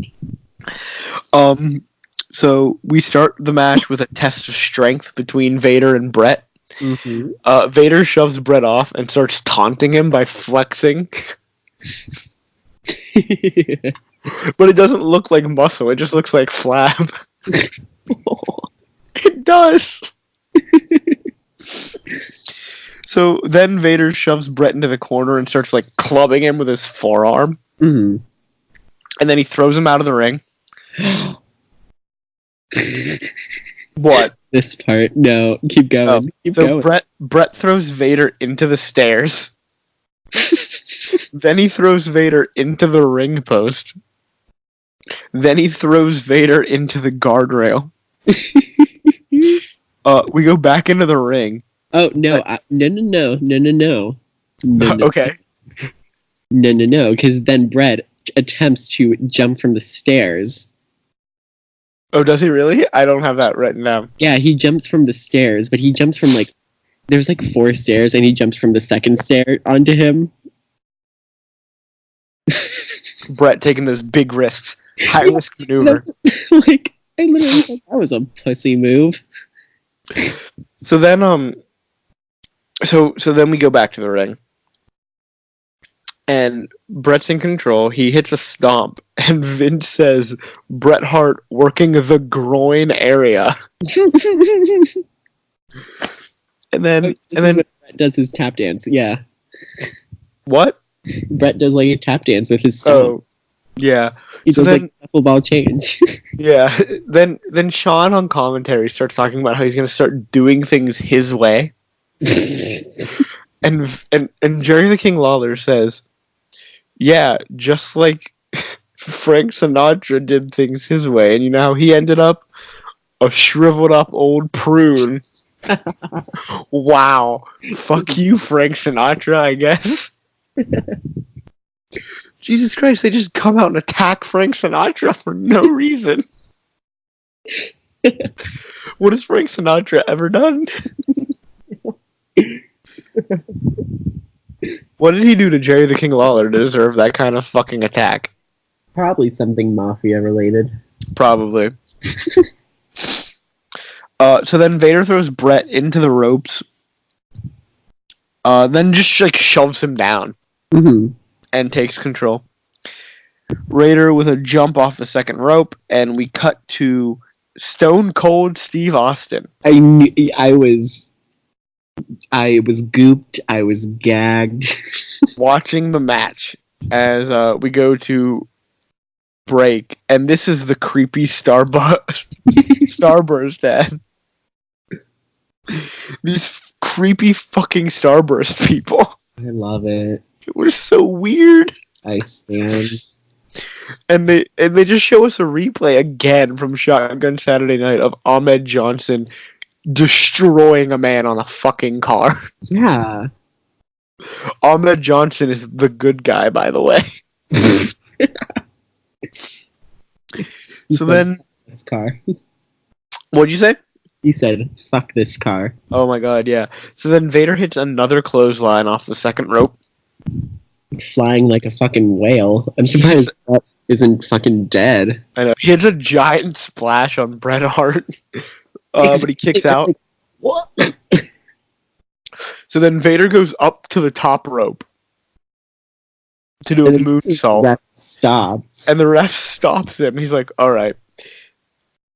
Speaker 1: So we start the match with a test of strength between Vader and Brett.
Speaker 2: Mm-hmm.
Speaker 1: Vader shoves Brett off and starts taunting him by flexing. But it doesn't look like muscle, it just looks like flab. It does! So then Vader shoves Brett into the corner and starts clubbing him with his forearm.
Speaker 2: Mm-hmm.
Speaker 1: And then he throws him out of the ring. What?
Speaker 2: This part? No, keep going. Keep going.
Speaker 1: Brett throws Vader into the stairs. Then he throws Vader into the ring post. Then he throws Vader into the guardrail. We go back into the ring.
Speaker 2: Oh, no. No.
Speaker 1: Okay.
Speaker 2: No, because then Brett attempts to jump from the stairs.
Speaker 1: Oh, does he really? I don't have that written down.
Speaker 2: Yeah, he jumps from the stairs, but he jumps from there's 4 stairs, and he jumps from the second stair onto him.
Speaker 1: Brett taking those big risks. High risk maneuver.
Speaker 2: I literally thought that was a pussy move.
Speaker 1: So then, So then we go back to the ring. And Bret's in control. He hits a stomp. And Vince says, Bret Hart working the groin area. and then
Speaker 2: Bret does his tap dance. Yeah.
Speaker 1: What?
Speaker 2: Bret does like a tap dance with his stomps.
Speaker 1: Oh, yeah.
Speaker 2: He does like a football change.
Speaker 1: Yeah. Then Sean on commentary starts talking about how he's going to start doing things his way. and Jerry the King Lawler says, yeah, just like Frank Sinatra did things his way, and you know how he ended up? A shriveled up old prune. Wow. Fuck you, Frank Sinatra, I guess. Jesus Christ, they just come out and attack Frank Sinatra for no reason. What has Frank Sinatra ever done? What did he do to Jerry the King Lawler to deserve that kind of fucking attack?
Speaker 2: Probably something mafia related.
Speaker 1: Probably. So then Vader throws Bret into the ropes. Then just like shoves him down.
Speaker 2: Mm-hmm.
Speaker 1: And takes control. Raider with a jump off the second rope, and we cut to Stone Cold Steve Austin.
Speaker 2: I was gooped. I was gagged.
Speaker 1: Watching the match as we go to break, and this is the creepy Starburst ad. These creepy fucking Starburst people.
Speaker 2: I love it.
Speaker 1: It was so weird.
Speaker 2: I stand.
Speaker 1: And they just show us a replay again from Shotgun Saturday Night of Ahmed Johnson destroying a man on a fucking car.
Speaker 2: Yeah.
Speaker 1: Ahmed Johnson is the good guy, by the way. So then...
Speaker 2: This car.
Speaker 1: What'd you say?
Speaker 2: He said, fuck this car.
Speaker 1: Oh my god, yeah. So then Vader hits another clothesline off the second rope.
Speaker 2: Flying like a fucking whale. I'm surprised that isn't fucking dead.
Speaker 1: I know. He hits a giant splash on Bret Hart. But he kicks out.
Speaker 2: What?
Speaker 1: So then Vader goes up to the top rope to do a moonsault.
Speaker 2: The ref stops.
Speaker 1: And the ref stops him. He's like, alright.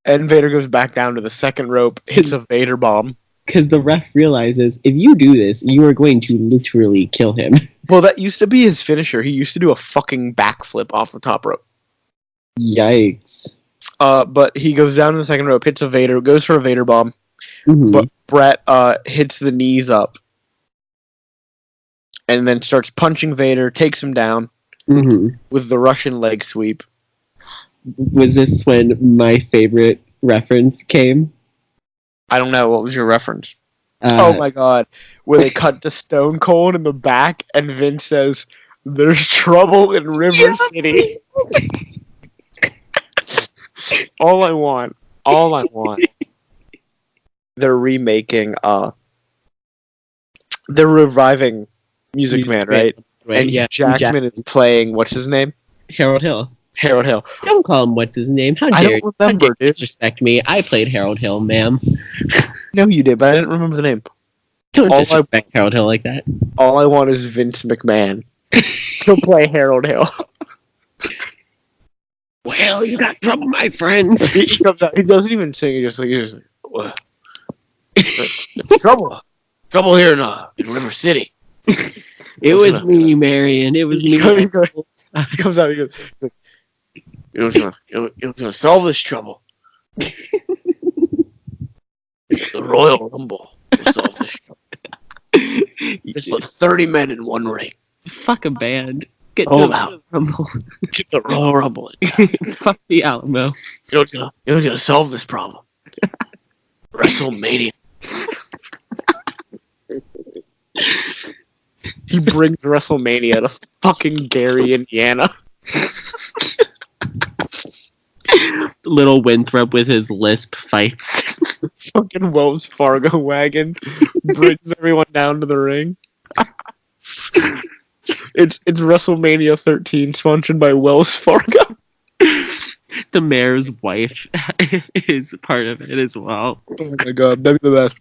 Speaker 1: And Vader goes back down to the second rope, hits a Vader bomb.
Speaker 2: Because the ref realizes, if you do this, you are going to literally kill him.
Speaker 1: Well, that used to be his finisher. He used to do a fucking backflip off the top rope.
Speaker 2: Yikes.
Speaker 1: But he goes down to the second rope, hits a Vader, goes for a Vader bomb.
Speaker 2: Mm-hmm.
Speaker 1: But Bret hits the knees up. And then starts punching Vader, takes him down with the Russian leg sweep.
Speaker 2: Was this when my favorite reference came?
Speaker 1: I don't know. What was your reference? Oh my god. Where they cut to Stone Cold in the back and Vince says, there's trouble in River City. All I want. They're remaking, they're reviving Music Man, right? And
Speaker 2: yeah,
Speaker 1: Jackman is playing, what's his name?
Speaker 2: Harold Hill.
Speaker 1: Don't
Speaker 2: call him what's his name. How dare you disrespect me? I played Harold Hill, ma'am.
Speaker 1: No, you did, but I didn't remember the name.
Speaker 2: Don't disrespect Harold Hill like that.
Speaker 1: All I want is Vince McMahon to play Harold Hill.
Speaker 2: Well, you got trouble, my friend.
Speaker 1: He comes out. He doesn't even sing. He just like, what? Trouble here in River City.
Speaker 2: It was me, Marion. It was me.
Speaker 1: He comes out. He goes, "You're gonna solve this trouble. The Royal Rumble will solve this trouble. Just put 30 men in one ring.
Speaker 2: Fuck a band. Get
Speaker 1: the
Speaker 2: Royal Rumble.
Speaker 1: Get the Royal Rumble.
Speaker 2: Fuck the Alamo.
Speaker 1: You know what's gonna solve this problem? WrestleMania." He brings WrestleMania to fucking Gary, Indiana.
Speaker 2: Little Winthrop with his lisp fights.
Speaker 1: Fucking Wells Fargo wagon brings everyone down to the ring. It's WrestleMania 13, sponsored by Wells Fargo.
Speaker 2: The mayor's wife is part of it as well.
Speaker 1: Oh my god, that'd be the best.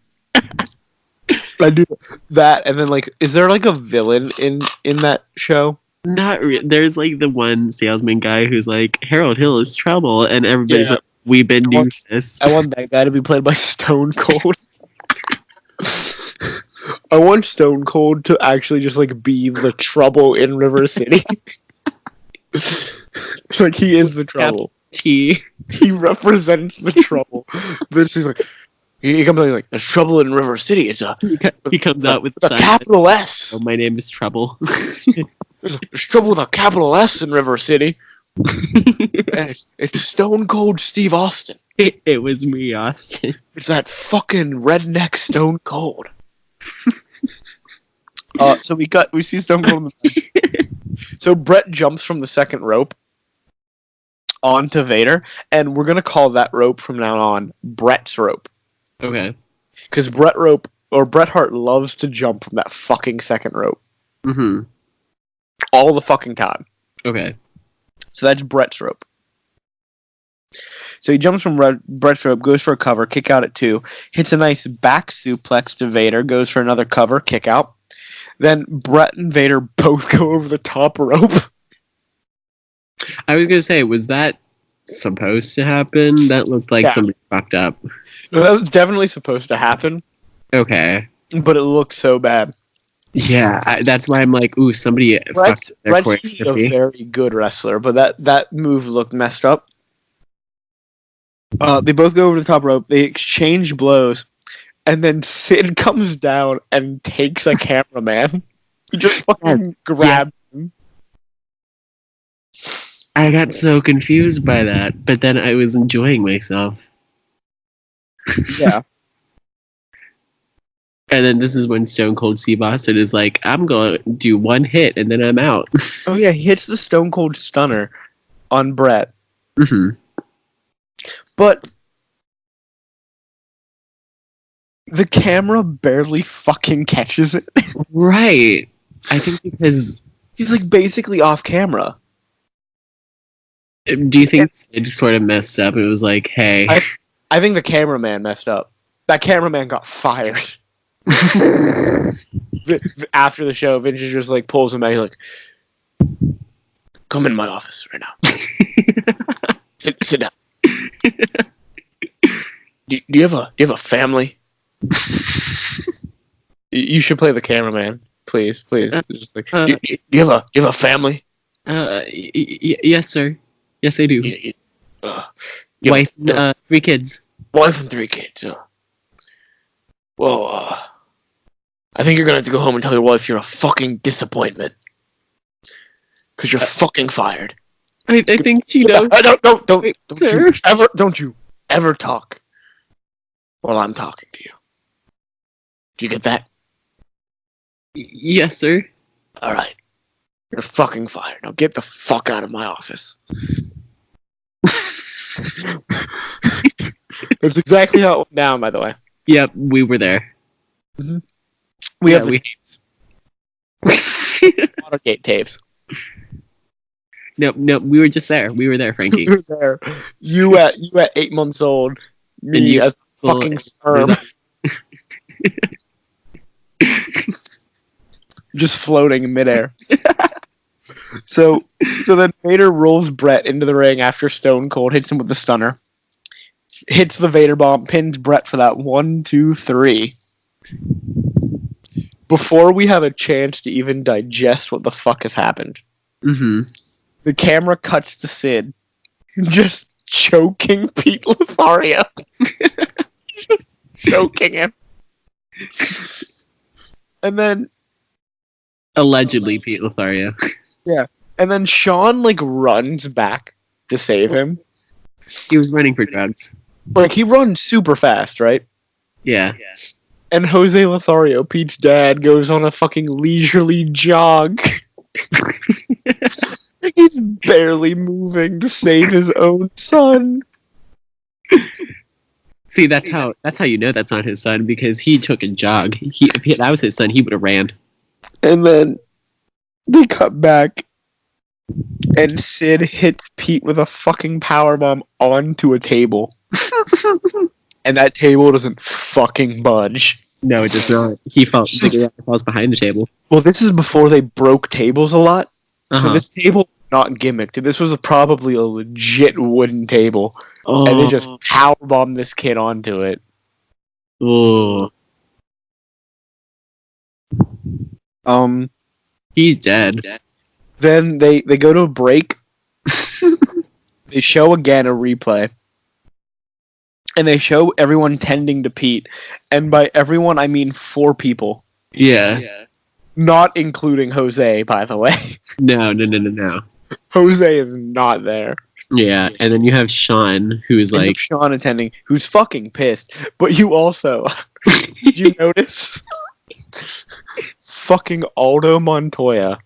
Speaker 1: I do that, and then like, is there like a villain in that show?
Speaker 2: Not there's like the one salesman guy who's like, Harold Hill is trouble, and everybody's like, we've been doing this.
Speaker 1: I want that guy to be played by Stone Cold. I want Stone Cold to actually just like be the trouble in River City. Like, he is the trouble. He represents the trouble. Then she's like, he comes out like, there's trouble in River City. It's
Speaker 2: he comes out with
Speaker 1: a capital S.
Speaker 2: Oh, my name is Trouble.
Speaker 1: There's trouble with a capital S in River City. It's Stone Cold Steve Austin.
Speaker 2: It was me, Austin.
Speaker 1: It's that fucking redneck Stone Cold. So we see Stone Cold. So Brett jumps from the second rope onto Vader, and we're gonna call that rope from now on Brett's rope.
Speaker 2: Okay.
Speaker 1: Because Bret Hart loves to jump from that fucking second rope.
Speaker 2: Mm-hmm.
Speaker 1: All the fucking time.
Speaker 2: Okay.
Speaker 1: So that's Brett's rope. So he jumps from Brett's rope, goes for a cover, kick out at 2, hits a nice back suplex to Vader, goes for another cover, kick out. Then Brett and Vader both go over the top rope.
Speaker 2: I was going to say, was that supposed to happen? That looked like somebody fucked up.
Speaker 1: No, that was definitely supposed to happen.
Speaker 2: Okay.
Speaker 1: But it looked so bad.
Speaker 2: Yeah, that's why I'm like, ooh, somebody fucked their choreography.
Speaker 1: Brett's a very good wrestler, but that move looked messed up. They both go over the top rope, they exchange blows, and then Sid comes down and takes a cameraman. He just fucking grabs him.
Speaker 2: I got so confused by that, but then I was enjoying myself.
Speaker 1: Yeah.
Speaker 2: And then this is when Stone Cold Steve Austin is like, I'm going to do one hit and then I'm out.
Speaker 1: Oh yeah, he hits the Stone Cold Stunner on Brett.
Speaker 2: Mm-hmm.
Speaker 1: But the camera barely fucking catches it.
Speaker 2: Right. I think because
Speaker 1: he's like basically off camera.
Speaker 2: Do you think it sort of messed up? It was like, hey.
Speaker 1: I think the cameraman messed up. That cameraman got fired. After the show, Vince just like pulls him out. He's like, "Come in my office right now. Sit down. Do you have a family? You should play the cameraman, please. Just like, do you have a family?
Speaker 2: Yes, sir. Yes, I do. Wife, 3 kids.
Speaker 1: Wife and 3 kids. Well, I think you're gonna have to go home and tell your wife you're a fucking disappointment. Cause you're fucking fired.
Speaker 2: I think she knows.
Speaker 1: Don't you ever talk while I'm talking to you. Do you get that?
Speaker 2: Yes, sir.
Speaker 1: Alright. You're fucking fired. Now get the fuck out of my office. That's exactly how it went down, by the way.
Speaker 2: Yep, we were there.
Speaker 1: Mm-hmm. We have Watergate tapes.
Speaker 2: No, we were just there. We were there, Frankie.
Speaker 1: We were there. You at 8 months old. Me and you as a fucking sperm. Just floating in midair. So then Vader rolls Brett into the ring after Stone Cold hits him with the stunner. Hits the Vader bomb, pins Brett for that 1, 2, 3. Before we have a chance to even digest what the fuck has happened, the camera cuts to Sid just choking Pete Lothario. Choking him. And then...
Speaker 2: Allegedly Pete Lothario.
Speaker 1: Yeah. And then Sean, like, runs back to save him.
Speaker 2: He was running for drugs.
Speaker 1: Like, he runs super fast, right?
Speaker 2: Yeah.
Speaker 1: And Jose Lothario, Pete's dad, goes on a fucking leisurely jog. He's barely moving to save his own son.
Speaker 2: See, that's how you know that's not his son, because he took a jog. If that was his son, he would have ran.
Speaker 1: And then they cut back, and Sid hits Pete with a fucking powerbomb onto a table. And that table doesn't fucking budge.
Speaker 2: No, it does not. He falls behind the table.
Speaker 1: Well, this is before they broke tables a lot.
Speaker 2: Uh-huh.
Speaker 1: So this table not gimmicked. This was probably a legit wooden table.
Speaker 2: Oh.
Speaker 1: And they just powerbombed this kid onto it.
Speaker 2: Oh. He's dead.
Speaker 1: Then they go to a break. They show again a replay. And they show everyone tending to Pete. And by everyone, I mean 4 people.
Speaker 2: Yeah.
Speaker 1: Not including Jose, by the way.
Speaker 2: No.
Speaker 1: Jose is not there.
Speaker 2: Yeah, and then you have Sean, who's
Speaker 1: and
Speaker 2: like...
Speaker 1: Sean attending, who's fucking pissed. But you also... Did you notice? Fucking Aldo Montoya.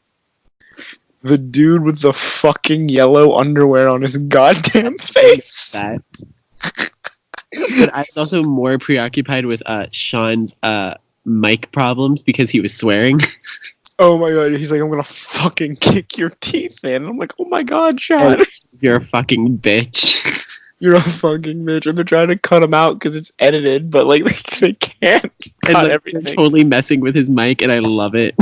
Speaker 1: The dude with the fucking yellow underwear on his goddamn face.
Speaker 2: That. But I was also more preoccupied with Sean's mic problems because he was swearing.
Speaker 1: Oh my god, he's like, I'm gonna fucking kick your teeth in. I'm like, oh my god, Sean.
Speaker 2: You're a fucking bitch.
Speaker 1: You're a fucking bitch. And they're trying to cut him out because it's edited, but like they can't cut everything.
Speaker 2: They're totally messing with his mic, and I love it.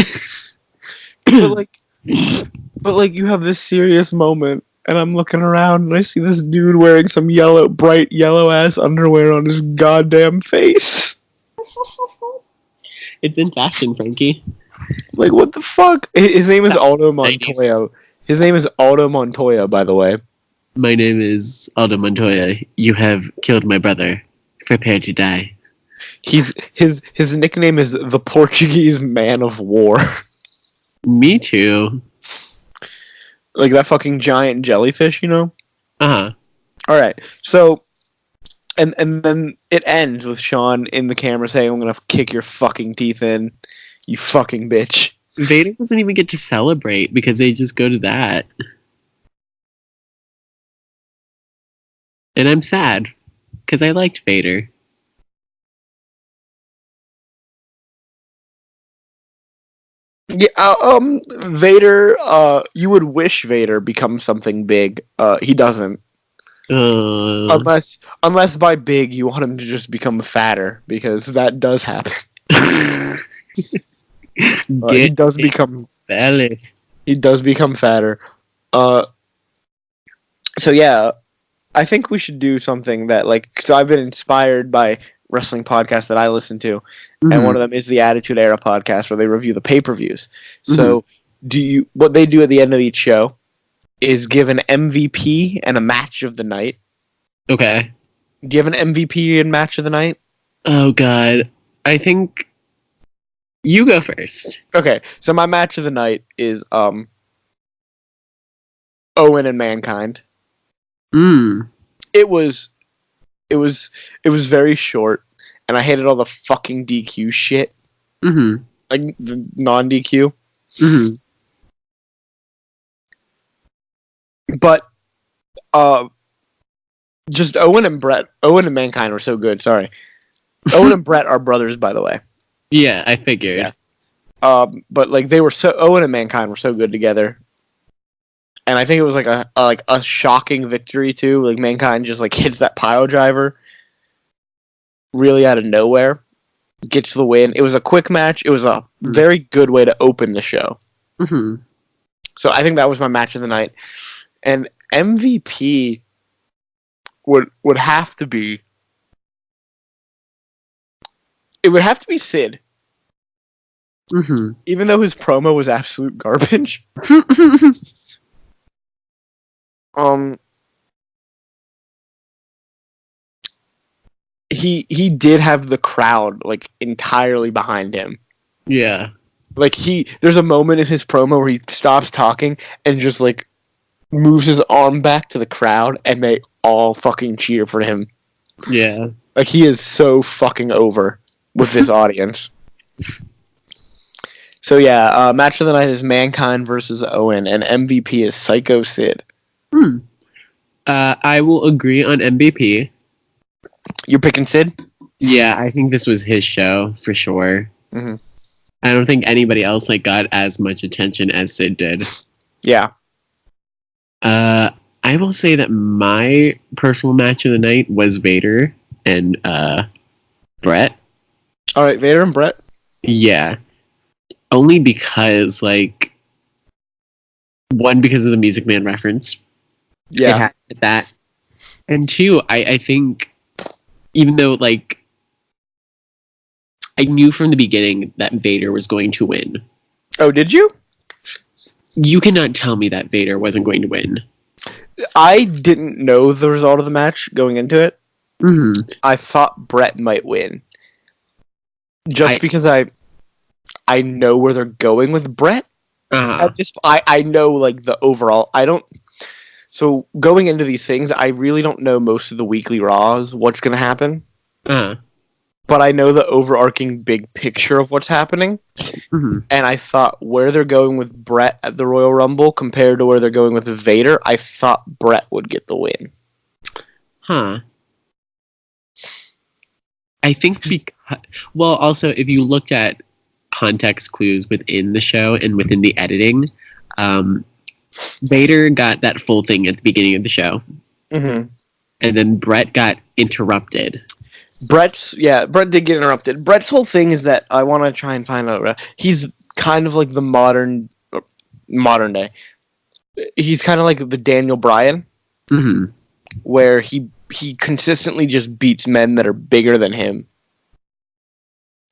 Speaker 1: but like you have this serious moment, and I'm looking around and I see this dude wearing some bright yellow ass underwear on his goddamn face.
Speaker 2: It's in fashion, Frankie.
Speaker 1: Like, what the fuck? His name is Aldo Montoya. His name is Aldo Montoya, by the way.
Speaker 2: My name is Aldo Montoya. You have killed my brother. Prepare to die.
Speaker 1: His nickname is the Portuguese Man of War.
Speaker 2: Me too.
Speaker 1: Like that fucking giant jellyfish, you know?
Speaker 2: Uh-huh.
Speaker 1: Alright, so... And then it ends with Sean in the camera saying, I'm gonna kick your fucking teeth in. You fucking bitch.
Speaker 2: Vader doesn't even get to celebrate because they just go to that. And I'm sad because I liked Vader.
Speaker 1: Yeah, Vader, you would wish Vader becomes something big. He doesn't. Unless by big you want him to just become fatter, because that does happen. He does become
Speaker 2: belly.
Speaker 1: He does become fatter. So yeah, I think we should do something that so I've been inspired by wrestling podcasts that I listen to, and one of them is the Attitude Era podcast where they review the pay-per-views. So what they do at the end of each show is give an MVP and a match of the night.
Speaker 2: Okay.
Speaker 1: Do you have an MVP and match of the night?
Speaker 2: Oh god. I think you go first.
Speaker 1: Okay, so my match of the night is Owen and Mankind. It was very short, and I hated all the fucking DQ shit. Like the non-DQ. But just Owen and Mankind were so good. Sorry. Owen and Brett are brothers, by the way.
Speaker 2: Yeah, I figured.
Speaker 1: Yeah. But they were Owen and Mankind were so good together. And I think it was a shocking victory too. Like Mankind just hits that pile driver really out of nowhere, gets the win. It was a quick match. It was a very good way to open the show. So I think that was my match of the night. And MVP would have to be. It would have to be Sid. Even though his promo was absolute garbage. He did have the crowd entirely behind him.
Speaker 2: Yeah.
Speaker 1: There's a moment in his promo where he stops talking and just moves his arm back to the crowd, and they all fucking cheer for him.
Speaker 2: Yeah.
Speaker 1: He is so fucking over with this audience. So yeah, match of the night is Mankind versus Owen, and MVP is Psycho Sid.
Speaker 2: I will agree on MVP.
Speaker 1: You're picking Sid?
Speaker 2: Yeah, I think this was his show for sure. I don't think anybody else got as much attention as Sid did.
Speaker 1: Yeah.
Speaker 2: I will say that my personal match of the night was Vader and Brett.
Speaker 1: All right, Vader and Brett.
Speaker 2: Yeah. Only because, like, one, because of the Music Man reference.
Speaker 1: Yeah.
Speaker 2: It had that. And two, I think, even though, like, I knew from the beginning that Vader was going to win.
Speaker 1: Oh, did you?
Speaker 2: You cannot tell me that Vader wasn't going to win.
Speaker 1: I didn't know the result of the match going into it.
Speaker 2: Mm-hmm.
Speaker 1: I thought Brett might win. Just because I know where they're going with Brett. At this, I know, like, the overall. I don't. So going into these things, I really don't know most of the weekly Raws, what's going to happen. But I know the overarching big picture of what's happening.
Speaker 2: Mm-hmm.
Speaker 1: And I thought where they're going with Brett at the Royal Rumble compared to where they're going with Vader, I thought Brett would get the win.
Speaker 2: Huh. I think well, also, if you looked at context clues within the show and within the editing, Vader got that full thing at the beginning of the show.
Speaker 1: Mm-hmm.
Speaker 2: And then Brett got interrupted.
Speaker 1: Brett did get interrupted. Brett's whole thing is that I want to try and find out. He's kind of like the modern day. He's kind of like the Daniel Bryan, where he consistently just beats men that are bigger than him.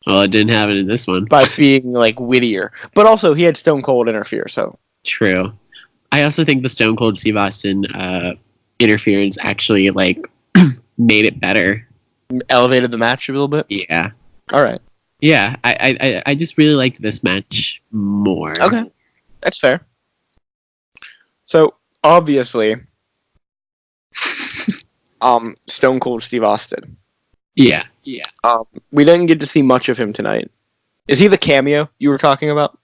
Speaker 2: Well, it didn't happen in this one.
Speaker 1: By being, like, wittier. But also, he had Stone Cold interfere, so.
Speaker 2: True. I also think the Stone Cold Steve Austin interference actually, like, made it better.
Speaker 1: Elevated the match a little bit?
Speaker 2: Yeah.
Speaker 1: All right.
Speaker 2: Yeah, I just really liked this match more.
Speaker 1: Okay. That's fair. So, obviously, Stone Cold Steve Austin.
Speaker 2: Yeah.
Speaker 1: We didn't get to see much of him tonight. Is he the cameo you were talking about?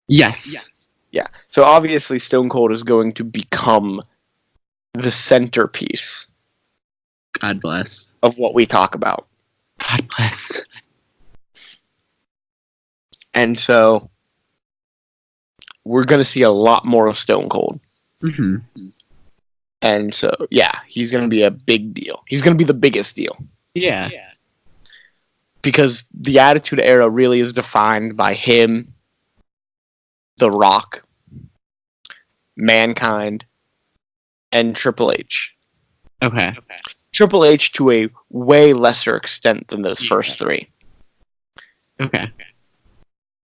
Speaker 2: Yes.
Speaker 1: Yeah. So, obviously, Stone Cold is going to become the centerpiece.
Speaker 2: God bless.
Speaker 1: Of what we talk about.
Speaker 2: God bless.
Speaker 1: And so, we're going to see a lot more of Stone Cold.
Speaker 2: Mm-hmm.
Speaker 1: And so, yeah, he's going to be a big deal. He's going to be the biggest deal.
Speaker 2: Yeah.
Speaker 1: Because the Attitude Era really is defined by him, The Rock, Mankind, and Triple H.
Speaker 2: Okay.
Speaker 1: Triple H to a way lesser extent than those first three.
Speaker 2: Okay.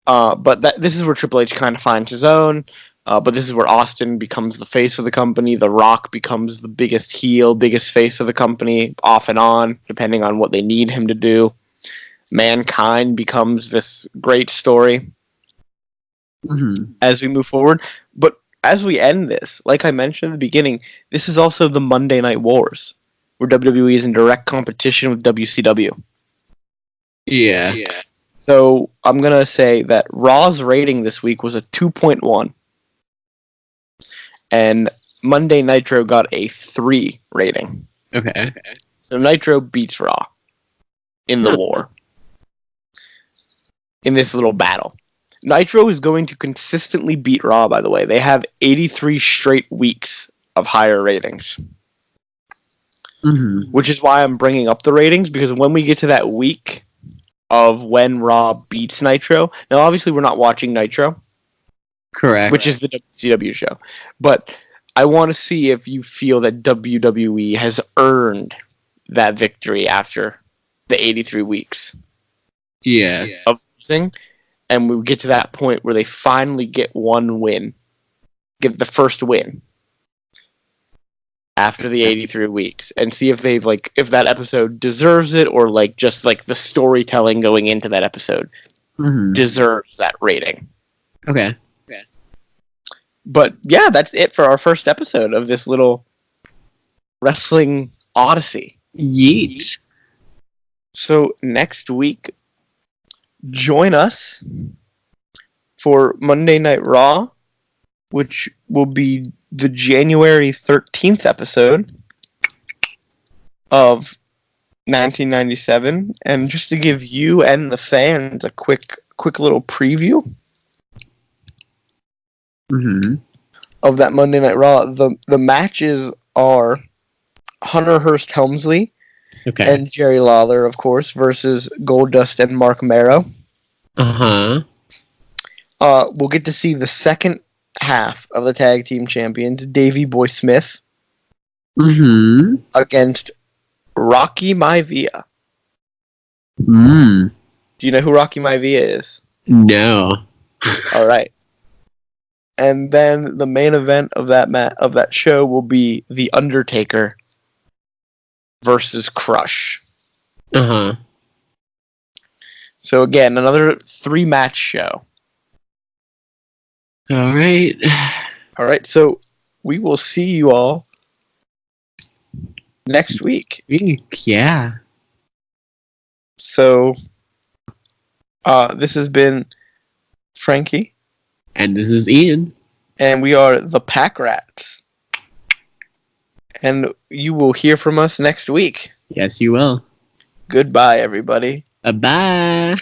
Speaker 1: But this is where Triple H kind of finds his own. But this is where Austin becomes the face of the company. The Rock becomes the biggest heel, biggest face of the company, off and on, depending on what they need him to do. Mankind becomes this great story as we move forward. But as we end this, like I mentioned at the beginning, this is also the Monday Night Wars, where WWE is in direct competition with WCW.
Speaker 2: Yeah.
Speaker 1: So I'm going to say that Raw's rating this week was a 2.1. And Monday Nitro got a 3 rating.
Speaker 2: Okay.
Speaker 1: So Nitro beats Raw in the war. In this little battle. Nitro is going to consistently beat Raw, by the way. They have 83 straight weeks of higher ratings. Which is why I'm bringing up the ratings, because when we get to that week of when Raw beats Nitro, now obviously we're not watching Nitro.
Speaker 2: Correct.
Speaker 1: Which is the WCW show. But I want to see if you feel that WWE has earned that victory after the 83 weeks.
Speaker 2: Yeah.
Speaker 1: Of losing. And we get to that point where they finally get one win. Get the first win. After the 83 weeks. And see if they've, like, if that episode deserves it, or, like, just, like, the storytelling going into that episode deserves that rating.
Speaker 2: Okay.
Speaker 1: But yeah, that's it for our first episode of this little wrestling odyssey.
Speaker 2: Yeet.
Speaker 1: So next week, join us for Monday Night Raw, which will be the January 13th episode of 1997. And just to give you and the fans a quick little preview of that Monday Night Raw, the matches are Hunter Hearst Helmsley
Speaker 2: Okay.
Speaker 1: and Jerry Lawler, of course, versus Goldust and Mark Marrow.
Speaker 2: Uh-huh.
Speaker 1: We'll get to see the second half of the tag team champions, Davey Boy Smith, against Rocky Maivia. Do you know who Rocky Maivia is?
Speaker 2: No.
Speaker 1: All right. And then the main event of that show will be The Undertaker versus Crush.
Speaker 2: Uh-huh.
Speaker 1: So again, another 3-match show.
Speaker 2: All right.
Speaker 1: All right, so we will see you all next week.
Speaker 2: Yeah.
Speaker 1: So this has been Frankie.
Speaker 2: And this is Ian.
Speaker 1: And we are the PACRats. And you will hear from us next week.
Speaker 2: Yes, you will.
Speaker 1: Goodbye, everybody.
Speaker 2: Bye.